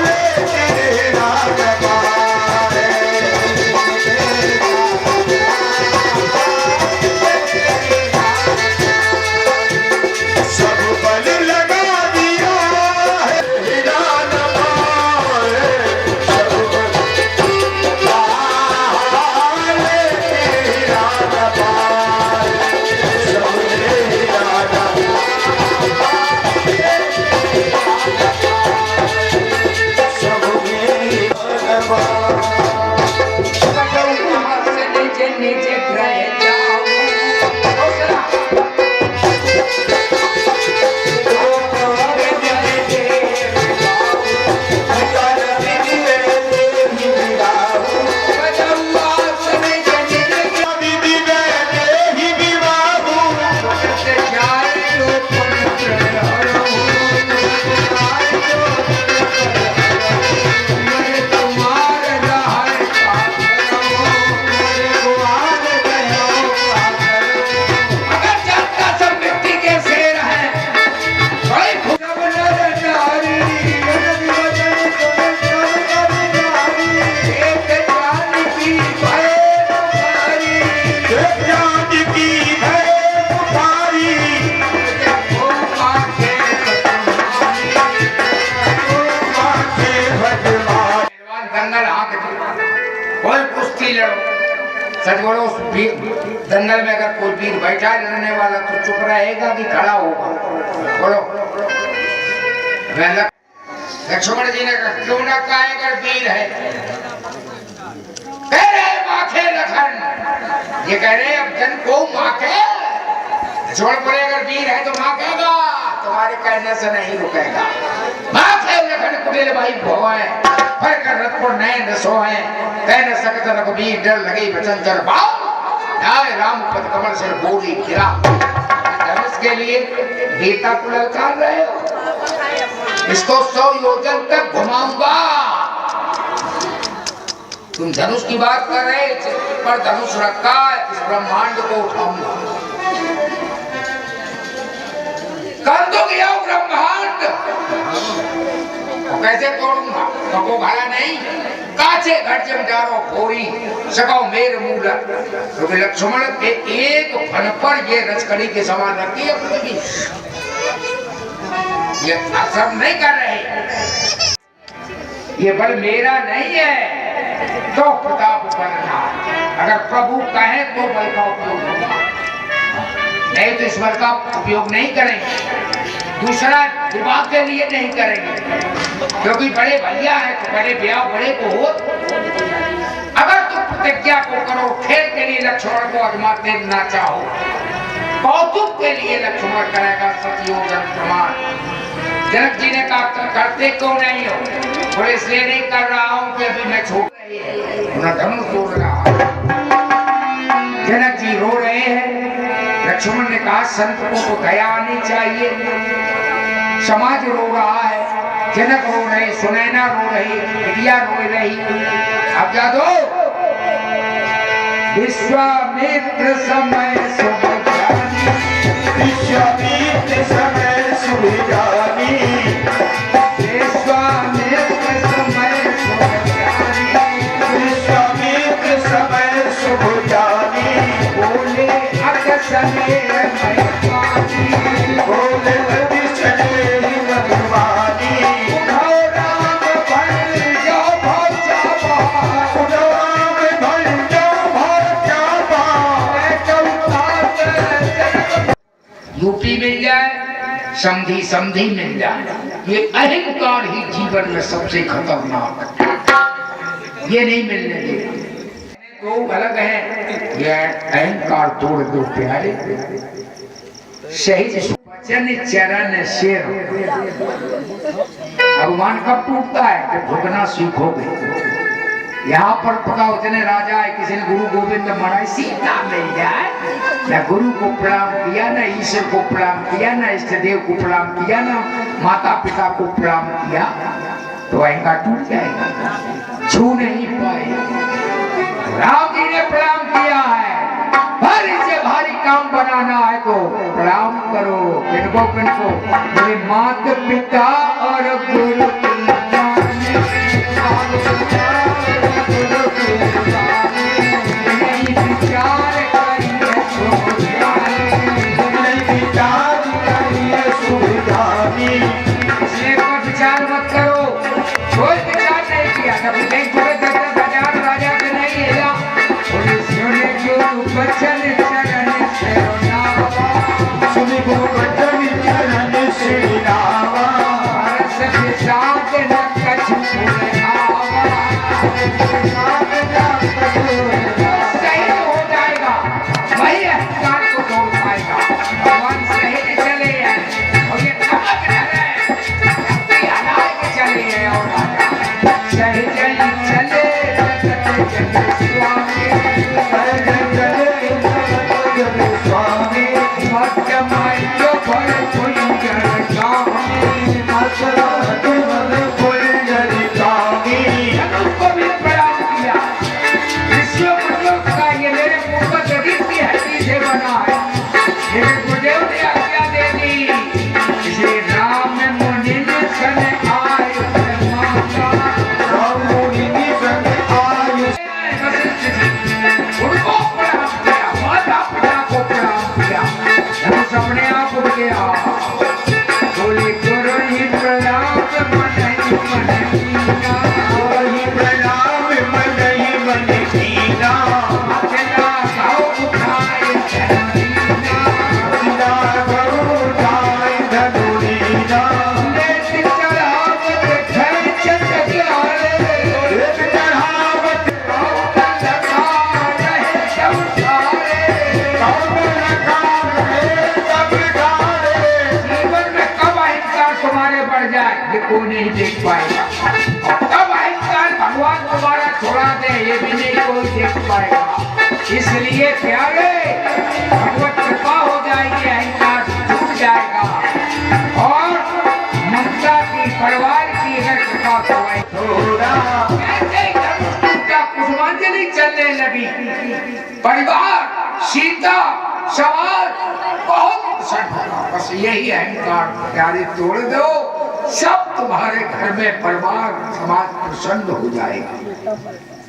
B: लेके राज पाए। सब बल लगा दिया है हीरा न पाए। सब बल लेके हीरा न पाए। सब ले हीरा न सब ले हीरा न पाए।
A: से नीचे नीचे ग्रह जाऊं दंगल हाँक दे, कोई कुश्ती लड़ो। सच बोलो, उस दंगल में अगर कोई वीर बैठा है लड़ने वाला तो चुप रहेगा कि खड़ा होगा? बोलो। लक्ष्मण जी ने कहा क्यों ना कहा अगर वीर है, कह रहे माखे लखन, ये कह रहे अब जन को माखे। लक्ष्मण बोले अगर वीर है तो माखेगा, तुम्हारे कहने से नहीं रुकेगा। माखे लखन कुबेर भाई भोए फर कर रथ पर नए नसो है, कह न सकत रघुबीर डर लगी बचन जर बाऊ। आए राम पद कमल से बोली गिरा। धनुष के लिए गीता को ललकार रहे हो, इसको 100 योजन तक घुमाऊंगा। तुम धनुष की बात कर रहे, पर धनुष रखा इस ब्रह्मांड को उठाऊंगा। कर दो गया ब्रह्मांड, कैसे तोड़ूंगा? कको घड़ा नहीं, काचे घट जमदारो फोड़ी सको मेरे मूल। तो लक्ष्मण के एक फन पर ये रचकड़ी के समान रखी है पृथ्वी। ये असर नहीं कर रहे, ये बल मेरा नहीं है तो प्रताप बनना। अगर प्रभु कहे तो बल का उपयोग होगा, नहीं तो इस बल का उपयोग नहीं करेंगे। दूसरा विवाह के लिए नहीं करेंगे, क्योंकि बड़े भैया है तो बड़े ब्याह बड़े को हो। अगर तुम प्रतिज्ञा को करो, खेल के लिए लक्ष्मण को आजमाते ना चाहो, कौतुक के लिए लक्ष्मण करेगा सतयोजन प्रमाण। जनक जी ने कहा करते क्यों नहीं हो? बोले इसलिए नहीं कर रहा हूं कि अभी मैं छोड़ रही है, धनुष तोड़ रहा। जनक जी रो रहे हैं। लक्ष्मण ने कहा संतों को दया आनी चाहिए, समाज रो रहा है। जनक रो रहे, सुनैना रो रही, विद्या रो रही। अब क्या दो? विश्वामित्र समय शुभ जानी,
B: विश्वामित्र समय शुभ जानी,
A: विश्वामित्र समय शुभ जानी,
B: विश्वामित्र समय शुभ जानी।
A: बोले अकसने महिमानी,
B: बोले अतिशय महिमानी।
A: उठो राम बन जाओ भौचावा,
B: उठो राम बन जाओ भौचावा।
A: यूपी मिल जाए, समधी समधी मिल जाए, ये अहंकार ही जीवन में सबसे खतरनाक, ये नहीं मिलने देते। दो अलग है, ये अहंकार तोड़ दो प्यारे, सही वचन चरण सिर। भगवान कब टूटता है? जब झुकना सीखोगे। यहाँ पर पता उतने राजा है, किसी ने गुरु गोविंद महाराज सीता मिल जाए, न गुरु को प्रणाम किया, न ईश्वर को प्रणाम किया, न इष्ट देव को प्रणाम किया, न माता पिता को प्रणाम किया, तो अहंकार टूट जाएगा, छू नहीं पाए। राम जी ने प्रणाम किया है, भारी से भारी काम बनाना है तो प्रणाम करो। किनको किनको? मेरे माता पिता और गुरु विचार मत करो, कोई विचार नहीं किया। जब राजा के नहीं हिला, सुने गुरु वचन चरण
B: सुनि गुरु वचन चरण श्री रामा,
A: हर्ष विषाद न कछु आवा। सही हो जाएगा, वही अहंकार को तोड़ पाएगा। भगवान सही चले हैं और ये थमक डरे, हला के चले हैं और सही चले जगत स्वामी,
B: स्वामी
A: भक्त माइयो फल पुंजर स्वामी, को भी प्रणाम किया। ऋषियों मुनियों का ये मेरे पूर्वज ऋषि हड्डी से बना है, मेरे गुरुदेव ने आज्ञा दे दी। श्री राम मुनि सन आयु माता, वशिष्ठ जी उनको प्रणाम किया, माता पिता को प्रणाम किया। धनुष अपने आप उड़ गया, बोले गुरु ही प्रणाम मन ही मन कीना, अकेला गाँव उठाए धनुरीना, लेत चढ़ावत खै चंद्रग्यारे, जीवन में कब अहंकार तुम्हारे बढ़ जाए ये कोई नहीं देख पाएगा, और कब अहंकार भगवान तुम्हारा छोड़ा दे ये भी नहीं कोई देख पाएगा। इसलिए प्यारे, भगवत कृपा हो जाएगी, अहंकार छूट जाएगा और ममता की परिवार की अगर कृपा हो कैसे का पुष्पांजलि चलने लगी। परिवार सीता सवार बहुत प्रसन्न होगा। बस यही अहंकार प्यारे तोड़ दो, सब तुम्हारे घर में परिवार समाज प्रसन्न हो जाएगा।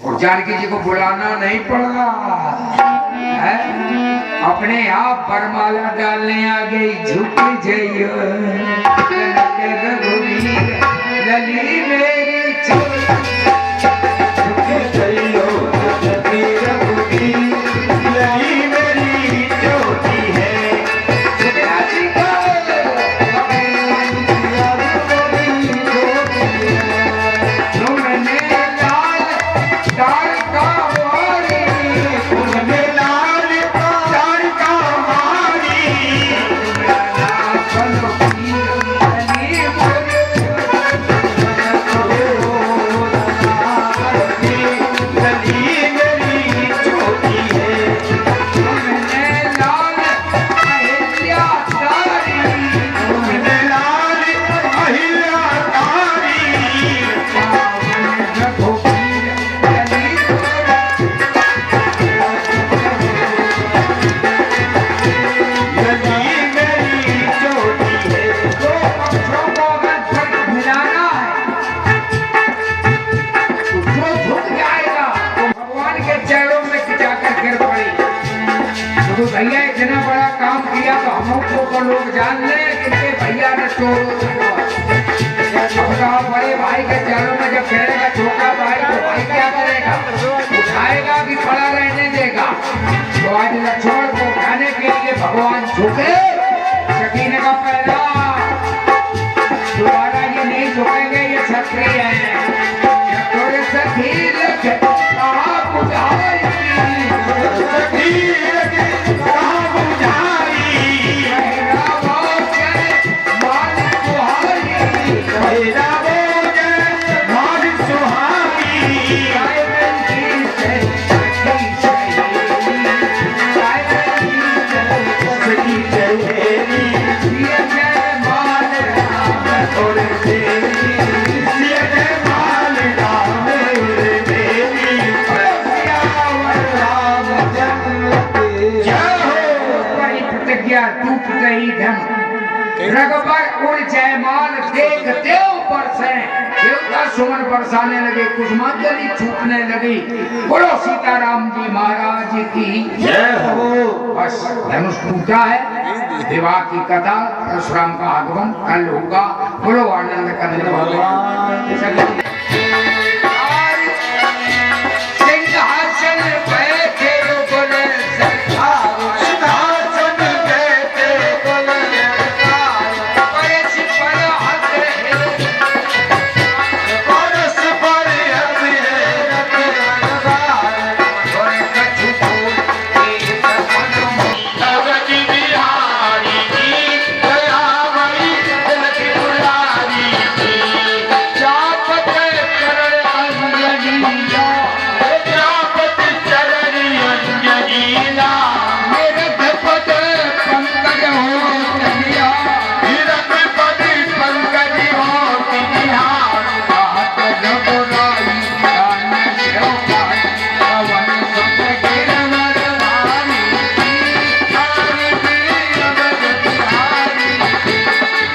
A: और जानकी जी को बुलाना नहीं पड़ा है, अपने आप वरमाला डालने आ गई। झुक जइयो रघुवीर लली मेरी छोटी,
B: झुक जइयो रघुवीर लली मेरी छोटी है।
A: भैया इतना बड़ा काम किया तो हम को लोग जान ले कि भैया ने चोर बड़े भाई के चरणों में जब गिरेगा छोटा भाई तो भाई क्या करेगा? उठाएगा कि खड़ा रहने देगा? तो आज लक्ष्मण को उठाने के लिए भगवान झुके, सकीने का पहला दोबारा ये नहीं झुकेंगे, ये क्षत्रिय है। सखी लख छूट गई धन रगबर उड़ जयमाल देखते ऊपर से देवता सुमन बरसाने लगे कुसुमांजलि छूटने लगी। बोलो सीताराम जी महाराज की
B: जय हो।
A: बस धनुष टूटा है। विवाह की कथा परशुराम का आगमन कल होगा। बोलो आनंद कंद भगवान सिंहासन बैठे बोले सरकार
B: सिंहासन बैठे बोले
A: परस पर हक है
B: परस पर हक
A: और कछु बोल के सपनों
B: नवजी बिहारी की दयामयी जनक दुलारी की
A: चापत चरण अंजलिया
B: जापत चरणी अंजनीला
A: मेरे धपत पंकज हो चलिया
B: हिरक पति पंकज होती निहार
A: हाथ जबराई कान शोकाई पवन सुत गिरवर भारी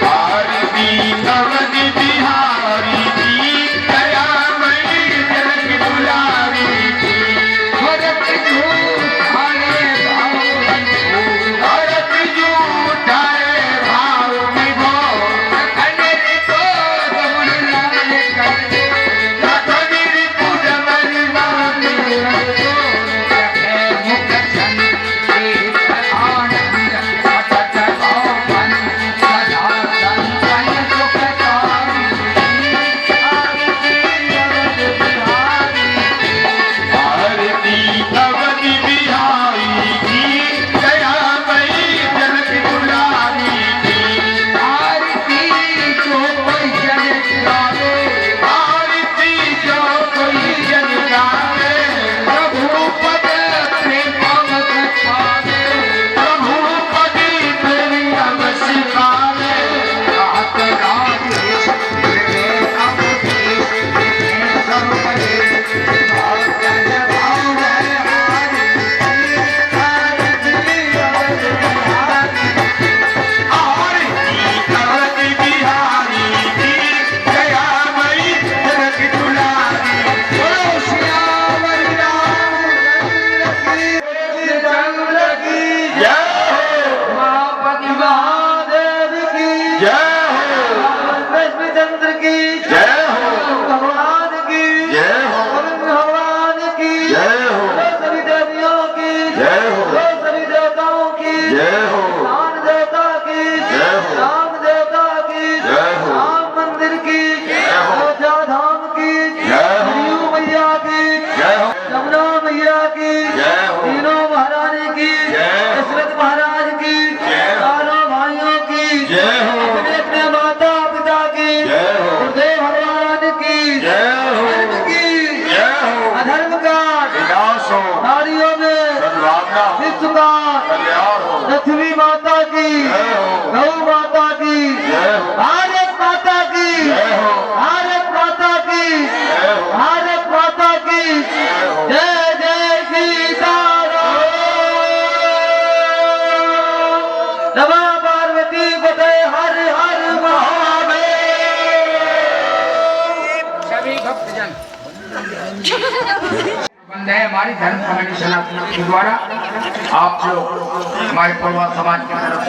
B: भारती नवजी बिहारी की दयामयी जनक दुलारी की
A: भरत झूठाने भाव
B: भरत जूठाए भाव विभो
A: अनेक तो गमन लाल करे
B: लखनी रिपुज मरिमान
A: मुख छन एक आनंद अटट भावन सदा संतन सुखकारी
B: भारती नवजी बिहारी की दयामयी जनक दुलारी की
A: आरती जो कोई जन गावे
B: भारती जो कोई जन गावे
A: प्रभु पद प्रेमवत पावे
B: प्रभु पति प्रियम सिखावे
A: रात राजेश विवेक अवधेश विवेक सर्वदेश भक्तन भाव है हारी
B: भारती नवजी बिहारी की दयामयी जनक दुलारी
A: बोलो श्यामल रामचंद्र की
B: जय हो
A: मापति महादेव की
B: जय हो
C: कृष्णचंद्र की
B: जय हो
C: भगवान की
B: जय हो
C: भगवान की
B: जय हो
C: सभी देवियों की
B: जय हो
C: सभी देवताओं की
B: जय हो
C: राम देवता की
B: जय हो
C: राम देवता की
B: जय हो
C: राम मंदिर की
B: जय हो
C: अयोध्या धाम की
B: जय हो
C: सरयू मैया की
B: जय हो
C: यमुना मैया की
B: जय हो
C: तीनों महारानी की
B: जय हो
C: दशरथ महाराज की
B: जय हो
C: चारों भाइयों की
B: जय हो
C: अपने अपने माता पिता की
B: जय हो
C: गुरुदेव भगवान की
B: जय हो
C: धर्म की
B: जय हो
C: अधर्म का
B: विनाश हो
C: नारियों में
B: सद्भावना
C: विश्व का
B: कल्याण हो
C: पृथ्वी माता की
B: जय हो
C: गौ माता की
B: जय हो
C: भारत माता की
B: जय हो
C: भारत माता की
B: जय हो
C: भारत माता की
B: जय हो
C: जय जय सीताराम नमः पार्वती पते हर हर महादेव।
A: सभी भक्तजन बंद है हमारी धर्म कमेटी सनातन के द्वारा आप लोग हमारे परिवार समाज की तरफ से